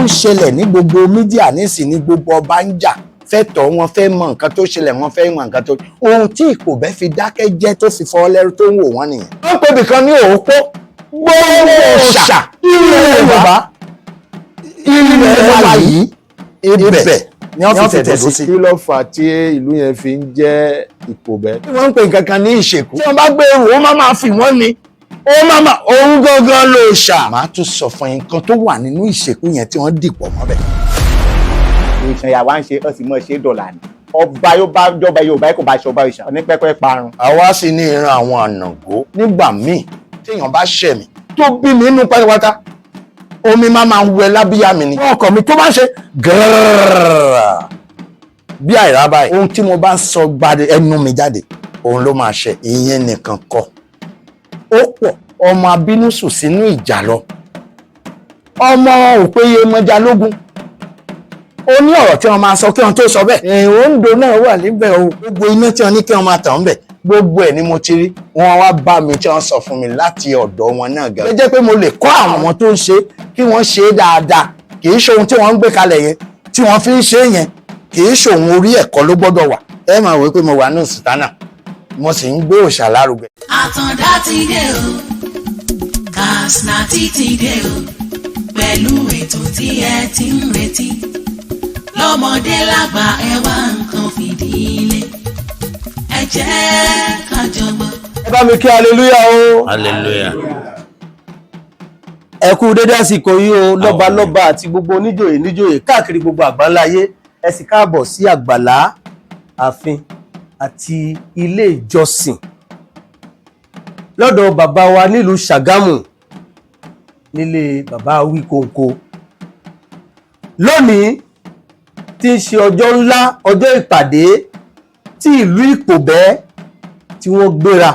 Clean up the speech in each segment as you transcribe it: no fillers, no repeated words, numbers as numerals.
ṣẹlẹ̀ ní gbogbo mídíà nísìn ní gbogbo ọba ń jà fẹ́ tọ́ wọn fẹ́ mọ nǹkan tó ṣẹlẹ̀ wọn fẹ́ mọ nǹkan tó ohun tí Ìkòbẹ́ fi dákẹ́ jẹ́ tó fi fọ́ lẹ́rú tó ń wò wọ́n nìyẹn. wọ́n pè bìkan ní òpó gbogbo òòṣà ilẹ̀ Yorùbá ilẹ̀ wa yìí ibẹ̀ ni wọ́n fi tẹ̀dó sí. kí ló fà á tí ìlú yẹn fi ń jẹ́ Ìkòbẹ́? wọ́n ń pè nǹkan kan ní ìṣèkú. tí wọ́n bá gbé ewu ó máa fi wọ́n ni òun gangan ló ṣà. màá tún sọ fún yín nǹkan tó wà nínú ìṣèkú yẹn tí wọ́n dìpọ̀ mọ́bẹ̀. ìṣàn ìyàwó à ń ṣe ó sì mọ̀ ṣe dọ̀là ni ọba yóò bá jọba Yorùbá kò bá ṣọba ìṣàn onípẹ́pẹ́ parun. àwa sì ní ìran àwọn ànàgó nígbà míì téèyàn bá ṣẹ̀ mí tó bí mi nínú pátápátá omi máa ń wẹ lábíyá mi ni. ọkọ mi tó bá ń ṣe gẹ́rẹ́rẹ́ bí àìrá báyìí ohun tí mo bá ń sọ gbadé ẹnu mi jáde òun ló máa ṣe. ìyẹn nìkan kọ́ ó pọ̀ ọmọ abínú sùn sínú ìjà lọ ọmọ òpéye mọjà lógún ó ní ọ̀rọ̀ tí wọ́n máa sọ kí wọ́n tó sọ bẹ́ẹ̀. Oǹdó náà wà níbẹ̀ o gbogbo iná tí wọ́n ní kí wọ́n máa tàn ń bẹ̀ gbogbo ẹ̀ ni mo ti rí wọ́n wá bá mi tí wọ́n sọ fún mi láti ọ̀dọ̀ wọn náà gan. ó jẹ́ pé mo lè kọ́ àwọn tó ń ṣe kí wọ́n ṣe é dáadáa kì í ṣe ohun tí wọ́n ń gbé kalẹ̀ yẹn tí wọ́n fi ń ṣe yẹn kì í ṣe ohun orí ẹ̀kọ́ ló gbọ́dọ̀ wà. ẹ máa wí pé mo wà ní Sultana mo sì ń gbé òòṣà lárugẹ. Àtàndá ti dé o Katsina ti dé o pẹ̀lú ètò tí ẹ ti ń retí lọ́mọdé lágbà ẹ wá nǹkan fìdílé ẹ jẹ́ ká jọ gbọ́. ẹ bá mi kí hallelujah o. hallelujah. ẹ kú dédé àsìkò yìí o lọ́balọ́ba àti gbogbo oníjòyè níjòyè káàkiri gbogbo àgbáńláyé ẹ sì káàbọ̀ sí àgbàlá ààfin àti ilé ìjọsìn lọ́dọ̀ bàbá wa nílùú Ṣàgámù nílé bàbá Wíkóńkó. lónìí tí ń ṣe ọjọ́ ńlá ọjọ́ ìpàdé tí ìlú Ìkòbẹ́ tí wọ́n gbéra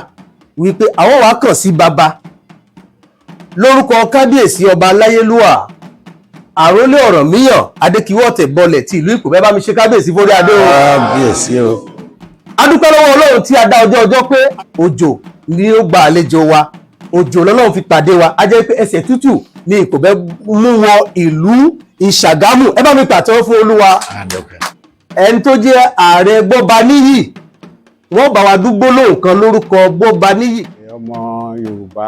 wípé àwọn wá kàn sí bàbá lórúkọ kábíyèsí ọba aláyélúwà àrólé Ọ̀rànmíyàn Adékíwọ́tẹ̀ bọlẹ̀ tí ìlú Ìkòbẹ́ bá mi ṣe kábíyèsí fórí adé o. kábíyèsí o. adúpẹ́ lọ́wọ́ Ọlọ́run tí a dá ọjọ́ pé òjò ni ó gba àlejò wa òjò lọ́lọ́run fi pàdé wa a jẹ́ pé ẹsẹ̀ tútù ní Ìkòbẹ́ mú wọ ìlú Ìṣàgámù. ẹ bá mi pàtẹ́wọ́ fún Olúwa. ẹni tó jẹ́ ààrẹ Gbọ́baníyì wọ́n bá wa dúgbò lóhùn kan lórúkọ Gbọ́baníyì. ọmọ Yorùbá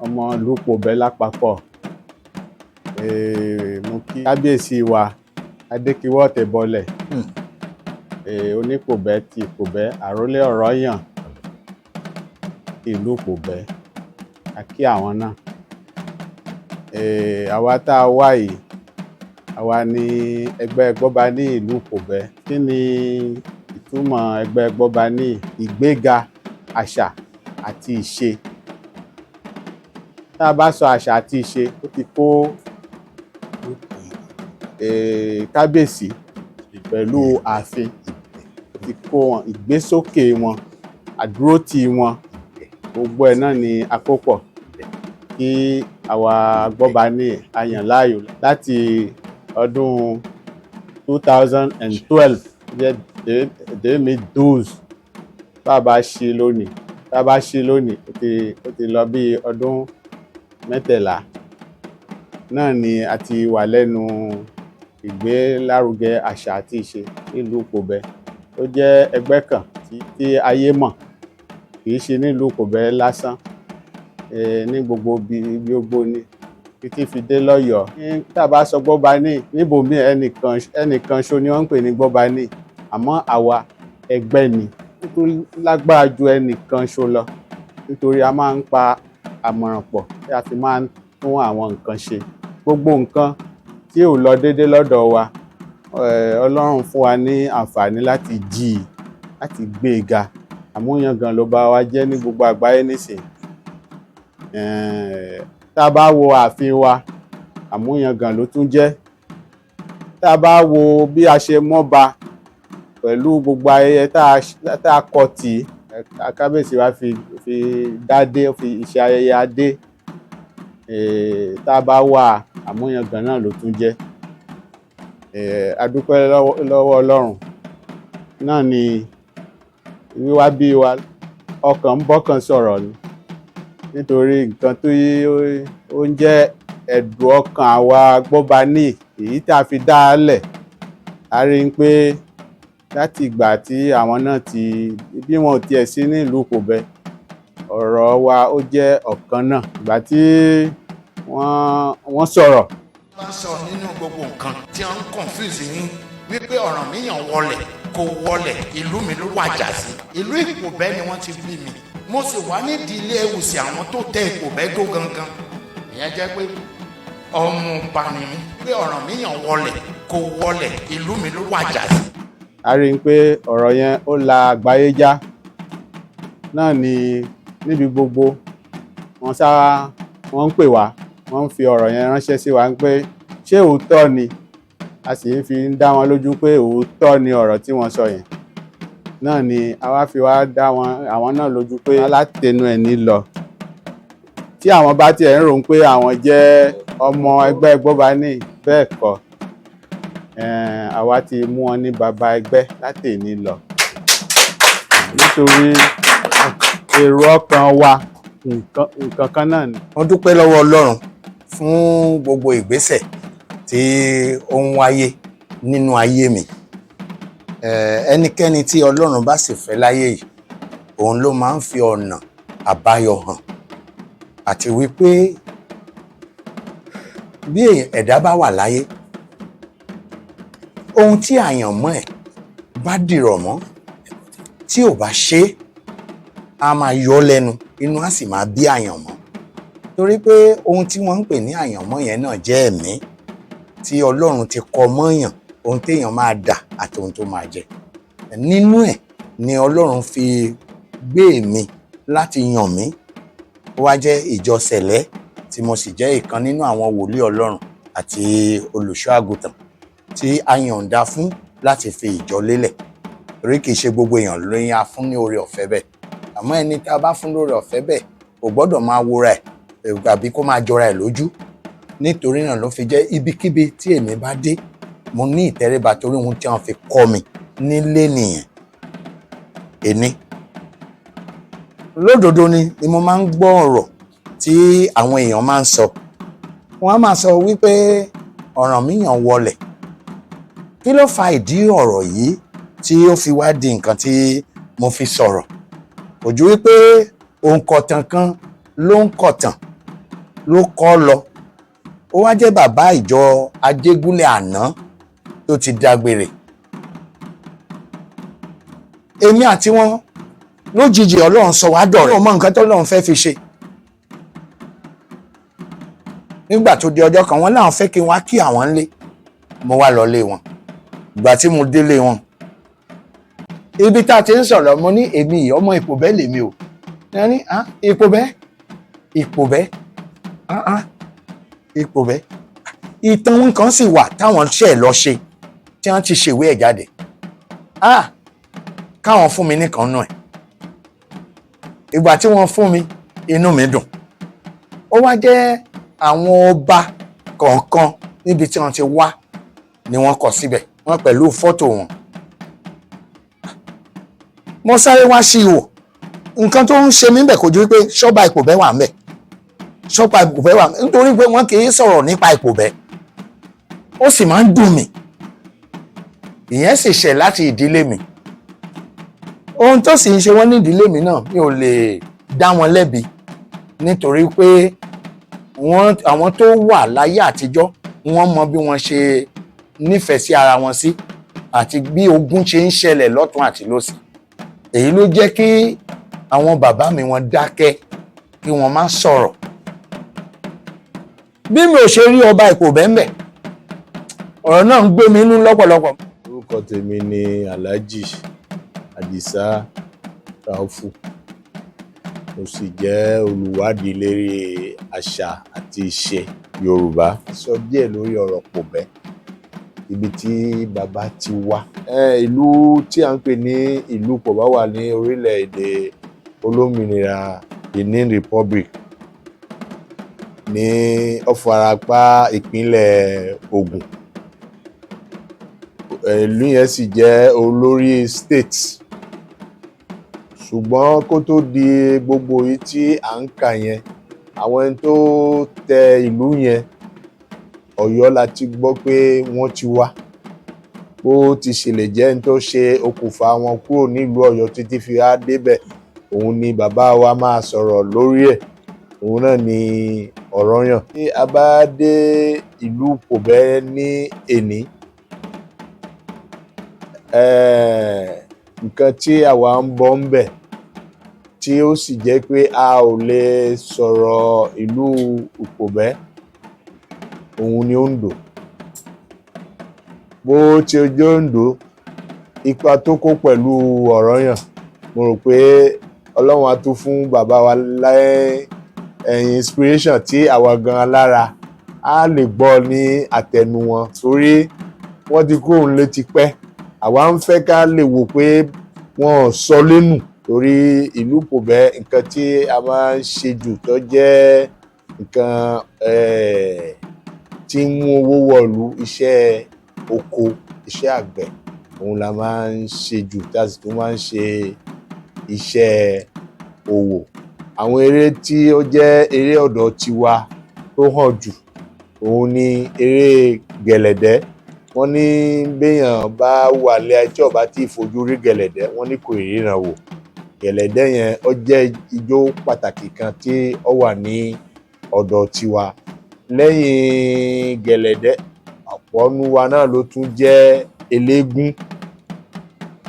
ọmọ ìlú Ìkòbẹ́ lápapọ̀ mo kí kábíyèsí wa Adékíwọ́tẹ̀ bọlẹ̀ oníkòbẹ́ ti Ìkòbẹ́ àrólé Ọ̀rànyàn ìlú Ìkòbẹ́ a kí àwọn náà. àwa tá a wá yìí àwa ní ẹgbẹ́ Gbọ́baníyì ìlú Ìkòbẹ́. kí ni ìtumọ̀ ẹgbẹ́ Gbọ́baníyì? ìgbéga àṣà àti ìṣe. tá a bá sọ àṣà àti ìṣe ó ti kó kábíyèsí pẹ̀lú ààfin ó ti kó wọn ìgbésókè wọn àdúrótì wọn gbogbo ẹ̀ náà ni àkópọ̀ kí àwa Gbọ́baníyì a yàn láàyò láti ọdún 2012 jẹ́ 2012 tá a bá ṣe lónìí ó ti lọ bí ọdún mẹ́tẹ̀lá náà ni a ti wà lẹ́nu ìgbélárugẹ àṣà àti ìṣe nílùú Ìkòbẹ́. ó jẹ́ ẹgbẹ́ kan tí ayé mọ̀ kì í ṣe nílùú Ìkòbẹ́ lásán ní gbogbo gbogbo ni títí fi dé lọ́yọ̀ọ́. tá a bá sọ Gbọ́baníyì níbòmí ẹnìkan ṣo ni wọ́n ń pè ní Gbọ́baníyì àmọ́ àwa ẹgbẹ́ ni nítorí lágbára ju ẹnìkan ṣo lọ nítorí a máa ń pa àmọ̀ràn pọ̀ tí a fi máa ń tún àwọn nǹkan ṣe. gbogbo nǹkan tí ò lọ déédé lọ́dọ̀ wa Ọlọ́run fún wa ní àǹfààní láti jí i láti gbé e ga. àmúyangàn ló bá wa jẹ́ ní gbogbo àgbáyé nísìnyí. tá a bá wo ààfin wa àmúyangàn ló tún jẹ́. tá a bá wo bí a ṣe mọ́ba pẹ̀lú gbogbo ayẹyẹ tá a kọ tì í kábíyèsí wa fi dádé fi ṣe ayẹyẹ adé. tá a bá wà àmúyangàn náà ló tún jẹ́. a dúpẹ́ lọ́wọ́ Ọlọ́run náà ni wíwá bí wa ọkàn ń bọ́kàn sọ̀rọ̀ ni nítorí nǹkan tó ó ń jẹ́ ẹ̀dùn ọkàn àwa Gbọ́baníyì èyí tá a fi dá a lẹ̀ a rí i pé láti ìgbà tí àwọn náà ti bí wọn ò tiẹ̀ sí nílùú Ìkòbẹ́ ọ̀rọ̀ wa ó jẹ́ ọ̀kan náà. Ìgbà tí wọ́n sọ̀rọ̀. wọ́n sọ nínú gbogbo nǹkan tí wọ́n ń confuse yín wípé Ọ̀rànmíyàn wọlẹ̀ kò wọlẹ̀ ìlú mi ló wàjà sí. ìlú Ìkòbẹ́ ni wọ́n ti bí mi mo sì wá nídìí ilé ẹ̀wùsì àwọn tó tẹ Ìkòbẹ́ tó gangan. ìyẹn jẹ́ pé ọmọ ọba ni mí pé Ọ̀rànmíyàn wọlẹ̀ kò wọlẹ̀ ìlú mi ló wàjà sí. A rí i pé ọ̀rọ̀ yẹn ó la àgbáyé já náà ni níbi gbogbo wọ́n ń pè wá wọ́n ń fi ọ̀rọ̀ yẹn ránṣẹ́ sí wa pé ṣé òótọ́ ni a sì ń fi ń dá wọn lójú pé òótọ́ ni ọ̀rọ̀ tí wọ́n sọ yẹn náà ni a wá fi wá dá àwọn náà lójú pé alátẹnu ẹ̀ ní lọ tí àwọn bá tiẹ̀ ń rò pé àwọn jẹ́ ọmọ ẹgbẹ́ Gbọ́baníyì bẹ́ẹ̀ kọ́ àwa ti mú wọn ní bàbá ẹgbẹ́ látẹ̀ní lọ nítorí èrò ọkàn wa nǹkan kan náà ni. wọ́n dúpẹ́ lọ́wọ́ Ọlọ́run fún gbogbo ìgbésẹ̀ tí ó ń wáyé nínú ayé mi. Ẹnikẹ́ni tí Ọlọ́run bá sì fẹ́ láyé yìí òun ló máa ń fi ọ̀nà àbáyọ hàn àti wípé bí ẹ̀dá bá wà láyé ohun tí àyànmọ́ ẹ̀ bá dìrọ̀ mọ́ tí ò bá ṣe é a máa yọ lẹ́nu inú á sì máa bí àyànmọ́ torí pé ohun tí wọ́n ń pè ní àyànmọ́ yẹn náà jẹ́ ẹ̀mí tí Ọlọ́run ti kọ mọ́yàn ohun téèyàn máa dà àti ohun tó máa jẹ nínú ẹ̀ ni Ọlọ́run fi gbé mi láti yàn mí ó wá jẹ́ ìjọ Sẹ̀lẹ́ tí mo sì jẹ́ ìkan nínú àwọn wòlíì Ọlọ́run àti olùṣọ́ àgùntàn tí a yọ̀ǹda fún láti fi ìjọ lélẹ̀ torí kìí ṣe gbogbo èèyàn lóyún a fún ní oore ọ̀fẹ́ bẹ́ẹ̀ àmọ́ ẹni tá a bá fún lóore ọ̀fẹ́ bẹ́ẹ̀ kò gbọ́dọ̀ máa wora ẹ̀ àbí kó máa jọra ẹ̀ lójú nítorí náà ló fi jẹ́ ibikíbi tí èmi bá dé mo ní ìtẹríba torí ohun tí wọ́n fi kọ́ mi nílé nìyẹn ẹni lódodo ni mo máa ń gbọ́ ọ̀rọ̀ tí àwọn èèyàn máa ń sọ wọ́n á máa sọ wípé Ọ̀rànmíyàn wọlẹ̀ kí ló fa ìdí ọ̀rọ̀ yìí tí ó fi wá di nǹkan tí mo fi sọ̀rọ̀ kò ju wípé òǹkọ̀tàn kan ló ń kọ̀tàn ló kọ́ lọ ó wá jẹ́ bàbá ìjọ Ajégúnlẹ̀ àná tó ti dágbére èmi àti wọn lójijì Ọlọ́run sọ wá dọ̀rẹ́ ọmọ nǹkan tó Ọlọ́run fẹ́ fi ṣe nígbà tó di ọjọ́ kan wọ́n láwọn fẹ́ kí n wá kí àwọn ńlé mo wá lọ lé wọn ìgbà tí mo délé wọn ibi tá a ti ń sọ̀rọ̀ mo ní èmi ọmọ Ìkòbẹ́ lèmi o ní Ìkòbẹ́ ìtàn wọn kan sì wà táwọn ṣe lọ ṣe tí wọ́n ti ṣèwé ẹ̀ jáde káwọn fún mi nìkan náà ìgbà tí wọ́n fún mi inú mi dùn ó wá jẹ́ àwọn ọba kọ̀ọ̀kan níbi tí wọ́n ti wá ni wọ́n kọ síbẹ̀ wọ́n pẹ̀lú fọ́tò wọn mo sáré wá sí ìwò nǹkan tó ń ṣe mí bẹ̀ kò ju wípé ṣọ́ba Ìkòbẹ́ wà ńbẹ̀ ṣọ́ba Ìkòbẹ́ wà nítorí pé wọ́n kì í sọ̀rọ̀ nípa Ìkòbẹ́ ó sì máa ń dùn mí ìyẹn sì ṣẹ̀ láti ìdílé mi ohun tó sì ń ṣe wọ́n ní ìdílé mi náà mi ò lè dá wọn lẹ́bi nítorí pé àwọn tó wà láyé àtijọ́ wọ́n mọ bí wọ́n ṣe nífẹ̀ẹ́ sí ara wọn sí àti bí ogun ṣe ń ṣẹlẹ̀ lọ́tún àti lósì èyí ló jẹ́ kí àwọn bàbá mi wọ́n dákẹ́ kí wọ́n má sọ̀rọ̀ bí mi ò ṣe rí ọba Ìkòbẹ́ ńbẹ̀ ọ̀rọ̀ náà ń gbé mi inú lọ́pọ̀lọpọ̀. Orúkọ tèmi ni Alhaji Àdìsá Raufu mo sì jẹ́ olùwádìí lérí àṣà àti ìṣe Yorùbá. Sọ díẹ̀ lórí ọ̀rọ̀ Ìkòbẹ́ ibi tí bàbá ti wá. Ìlú tí a ń pè ní ìlú Ìkòbá wà ní orílẹ̀-èdè olómìnira Benin Republic ní ọ̀farapá ìpínlẹ̀ Ògùn. Ìlú yẹn sì jẹ́ olórí state ṣùgbọ́n kó tó di gbogbo yìí tí à ń kà yẹn àwọn ẹni tó tẹ ìlú yẹn Ọ̀yọ́ la ti gbọ́ pé wọ́n ti wá. Bó ti ṣẹlẹ̀ jẹ́ ní tó ṣe okùnfà wọn kúrò nílùú Ọ̀yọ́ títí fi á débẹ̀, òun ni bàbá wa máa sọ̀rọ̀ lórí ẹ̀. Òun náà ni Ọ̀rànyàn. Tí a bá dé ìlú Ìpòbẹ́ ní èní, nǹkan tí àwa ń bọ̀ ń bẹ̀ tí ó sì jẹ́ pé a ò lè sọ̀rọ̀ ìlú Ìpòbẹ́, òun ni Oǹdó. Bó ti jẹ́ Oǹdó, ipa tó kó pẹ̀lú Ọ̀rànyàn, mo rò pé Ọlọ́run á tún fún bàbá wa inspiration tí àwa gan lára á lè gbọ́ ní àtẹnu wọn, torí wọ́n ti kúrò nílé tipẹ́. Àwa ń fẹ́ ká lè wò pé wọn ò sọ lẹ́nu, torí ìlú Ìpòbẹ́ nǹkan tí a máa ń ṣe jù tó jẹ́ nǹkan tí ń mú owó wọ̀lú, iṣẹ́ oko, iṣẹ́ àgbẹ̀, òun la máa ń ṣe jù, tá a sì tún máa ń ṣe iṣẹ́ òwò. Àwọn eré tí ó jẹ́ eré ọ̀dọ̀ tiwa tó hàn jù, òun ni eré gẹ̀lẹ̀dẹ́. Wọ́n ní béèyàn bá wà lé ayé tí ó bá tí fojú rí gẹ̀lẹ̀dẹ́, wọ́n ní kò ríran wò. Gẹ̀lẹ̀dẹ́ yẹn ó jẹ́ ijó pàtàkì kan tí ó wà ní ọ̀dọ̀ tiwa. Lẹ́yìn gẹ̀lẹ̀dẹ́, ọ̀pọ̀ nínú wa náà ló tún jẹ́ eléégún.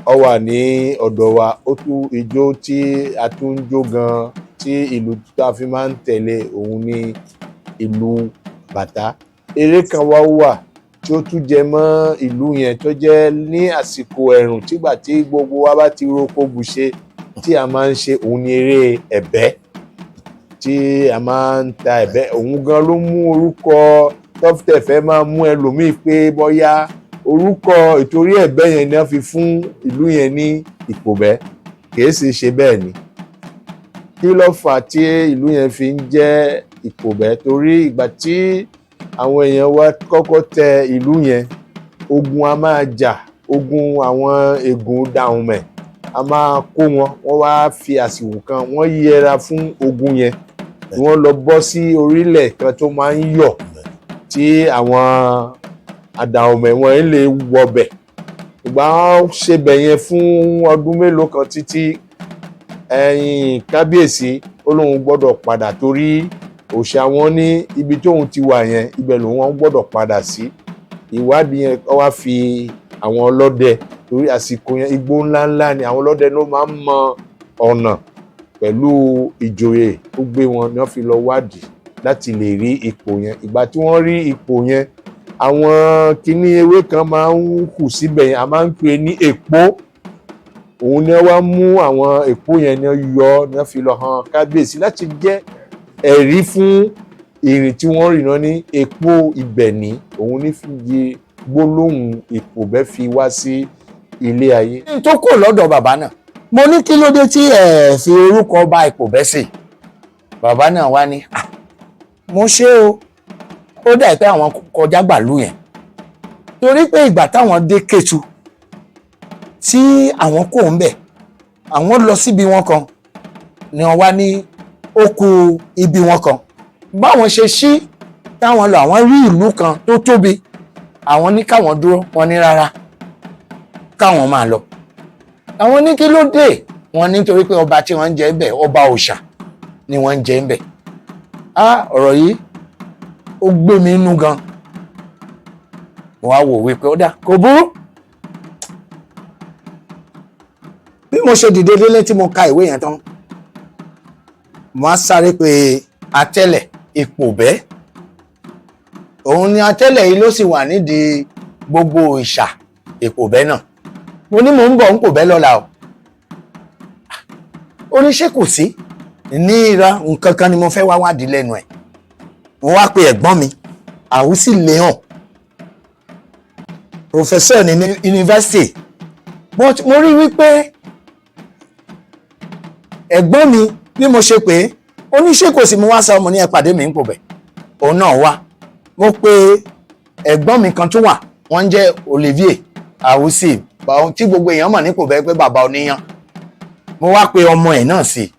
Ó wà ní ọ̀dọ̀ wa. Ó tún ijó tí a tún ń jó gan, tí ìlú tá a fi máa ń tẹ̀lé, òun ni ìlú bàtá. Eré kan wá wà tí ó tún jẹ mọ́ ìlú yẹn, tó jẹ́ ní àsìkò ẹ̀rùn, tígbà tí gbogbo wa bá ti roko bùṣe, tí a máa ń ṣe, òun ni eré ẹ̀bẹ́, tí a máa ń ta ẹ̀bẹ́. Òun gan ló mú orúkọ tọ́fítẹ̀ fẹ́ máa mú ẹlòmíì pé bóyá orúkọ ìtorí ẹ̀bẹ́ yẹn ni wọ́n fi fún ìlú yẹn ní Ìpòbẹ́. Kìí sì ṣe bẹ́ẹ̀ ni. Kí ló fà á tí ìlú yẹn fi ń jẹ́ Ìpòbẹ́? Torí ìgbà tí àwọn èèyàn wa kọ́kọ́ tẹ ìlú yẹn, ogun a máa jà, ogun àwọn Ègùn Dàhùnmẹ̀ a máa kó wọn. Wọ́n wá fi àsìkò kan, wọ́n yẹra fún ogun yẹn, wọ́n lọ bọ́ sí orílẹ̀ kan tó máa ń yọ̀, tí àwọn Àdàhùnmẹ̀ wọn lè wọbẹ̀. Ìgbà wọn ṣebẹ̀ yẹn fún ọdún mélòó kan, títí kábíyèsí ó lóun gbọ́dọ̀ padà, torí òòṣà wọn ní ibi tóun ti wà yẹn, ibẹ̀ lòun wọn gbọ́dọ̀ padà sí. Ìwádìí yẹn wá fi àwọn ọlọ́dẹ, torí àsìkò yẹn igbó ńláńlá ni, àwọn ọlọ́dẹ ló máa ń mọ ọ̀nà pẹ̀lú ìjòyè tó gbé wọn, ni wọ́n fi lọ wádìí láti lè rí ipò yẹn. Ìgbà tí wọ́n rí ipò yẹn, àwọn kinní ewé kan máa ń hù síbẹ̀ yẹn, a máa ń pè ní èpó. Òun ni wọ́n wá mú àwọn èpó yẹn, ni wọ́n yọ, ni wọ́n fi lọ hàn kábíyèsí láti jẹ́ ẹ̀rí fún ìrìn tí wọ́n rìn náà ní èpó ibẹ̀ ní. Òun ní fi di gbólóhùn Ìpòbẹ́ fi wá sí ilé ayé. Tó kò lọ́dọ̀ bàbá náà, mo ní kí ló dé tí ẹ fi orúkọ ọba Ìpòbẹ́ sí? Bàbá náà wá ní, mo ṣe o, ó dà pé àwọn kọjá gbàlú yẹn, torí pé ìgbà táwọn dé Kétu tí àwọn kò ń bẹ̀, àwọn lọ síbi wọn kan, ni wọ́n wá ní ó kù ibi wọn kan. Báwọn ṣe ṣí táwọn lọ, àwọn rí ìlú kan tó tóbi, àwọn ní káwọn dúró, wọ́n ní rárá, káwọn máa lọ. Àwọn ní kí ló dé? Wọ́n ní nítorí pé ọba tí wọ́n ń jẹ ń bẹ̀, ọba òòṣà ni wọ́n ń jẹ ń bẹ̀. Ọ̀rọ̀ yìí ó gbé mi inú gan. Mo wá wò wípé ó dá, kò burú. Bí mo ṣe dìde délé tí mo ka ìwé yẹn tán, mo á sáré pé Atẹ́lẹ̀ Ìpòbẹ́. Òun ni Atẹ́lẹ̀ yìí ló sì wà nídìí gbogbo ìṣà Ìpòbẹ́ náà. Mo ní mò ń bọ̀ ń Ìpòbẹ́ lọ́la o. Ó ní ṣé kò sí? Ní ìra nǹkan kan ni mo fẹ́ wá wádìí lẹ́nu ẹ̀. Mo wá pe ẹ̀gbọ́n mi, Àwùsí Léhàn, professor ní yunifásitì. Mo rí wípé ẹ̀gbọ́n mi, bí mo ṣe pé ó ní ṣé kò sí, mo wá sọ ọmọ ní ẹ pàdé mi ń Ìpòbẹ́. Òun náà wá. Mo pe ẹ̀gbọ́n mi kan tó wà, wọ́n ń jẹ́ Olivier Àwùsí, tí gbogbo èèyàn mọ̀ ní Ìpòbẹ́ pé bàbá oníyán. Mo wá pe ọmọ ẹ̀ náà sí,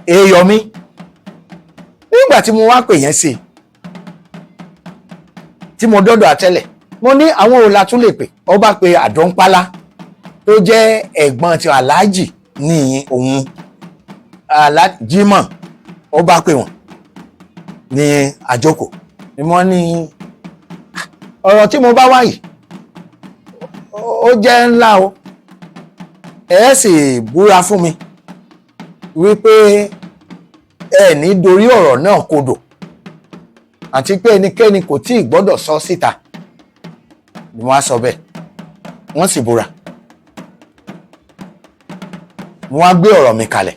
Èyọ̀mí. Nígbà tí mo wá pè yẹn sí, tí mo dọ́dọ̀ àtẹ́lẹ̀ mo ní àwọn òòlà tún lè pè ọba pé àdánpálá tó jẹ́ ẹ̀gbọ́n ti aláàjì ní òun aláàjímọ̀ ọba pè wọ́n ní àjọkò ni wọ́n ní ọ̀rọ̀ tí mo bá wá yìí ó jẹ́ ńlá o ẹ sì búra fún mi wípé ẹ ní dorí ọ̀rọ̀ náà kodò àti pé ẹnikẹ́ni kò tí ì gbọ́dọ̀ sọ síta ni wọ́n á sọ bẹ́ẹ̀ wọ́n sì búra mo wá gbé ọ̀rọ̀ mi kalẹ̀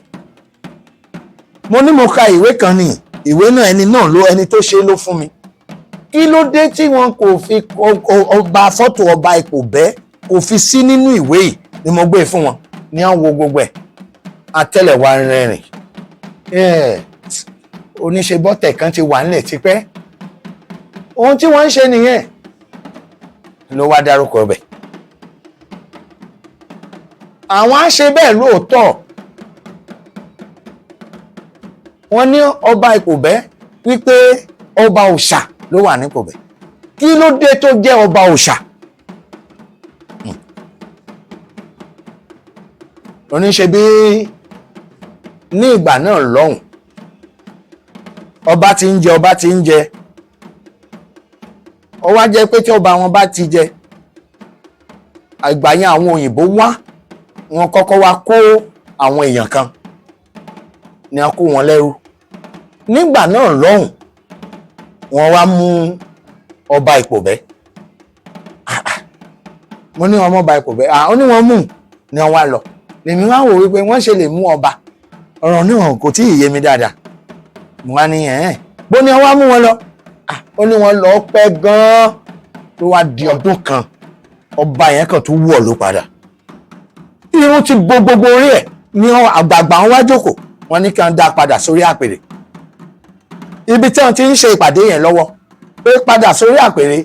mo ní mo ka ìwé kan ní ìwé náà ẹni tó ṣe ló fún mi kí ló dé tí wọn kò fi ọba fọ́tò ọba Ìpòbẹ́ kò fi sí nínú ìwé yìí ni mo gbé fún wọn ní àwọn wo gbogbo ẹ̀ àtẹ́lẹ̀wá rìnrìn oníṣe bọ́tẹ̀ kan ti wà nílẹ̀ tipẹ́ ohun tí wọ́n ń ṣe nìyẹn ló wá dárúkọ ọbẹ̀ àwọn á ṣe bẹ́ẹ̀ lóòótọ́ wọ́n ní ọba Ìpòbẹ́ wípé ọba òòṣà ló wà ní Ìpòbẹ́ kí ló dé tó jẹ́ ọba òòṣà oníṣe bí ní ìgbà náà lọ́hùn ọba ti ń jẹ ó wá jẹ́ pé tí ọba wọn bá ti jẹ àgbà yẹn àwọn òyìnbó wá wọn kọ́kọ́ wá kó àwọn èèyàn kan ni a kó wọn lẹ́rú nígbà náà lọ́hùn wọ́n wá mú ọba Ìpòbẹ́ mo ní ọmọ ọba Ìpòbẹ́ ó ní wọ́n mú ni wọ́n wá lọ lèmi wá wò wípé wọ́n ṣe lè mú ọba ọ̀rọ̀ náà kò tí ì yé mi dáadáa mo wá ní bó ni wọ́n wá mú wọn lọ ó ní wọ́n lọ pẹ́ gan-an tó wá di ọdún kan ọba yẹn kàn tún wọ̀ ló padà irun ti bo gbogbo orí ẹ̀ ní àgbààgbà wọn wá jókòó wọ́n ní kí wọ́n dá padà sórí àpèrè ibi tí wọ́n ti ń ṣe ìpàdé yẹn lọ́wọ́ pé padà sórí àpèrè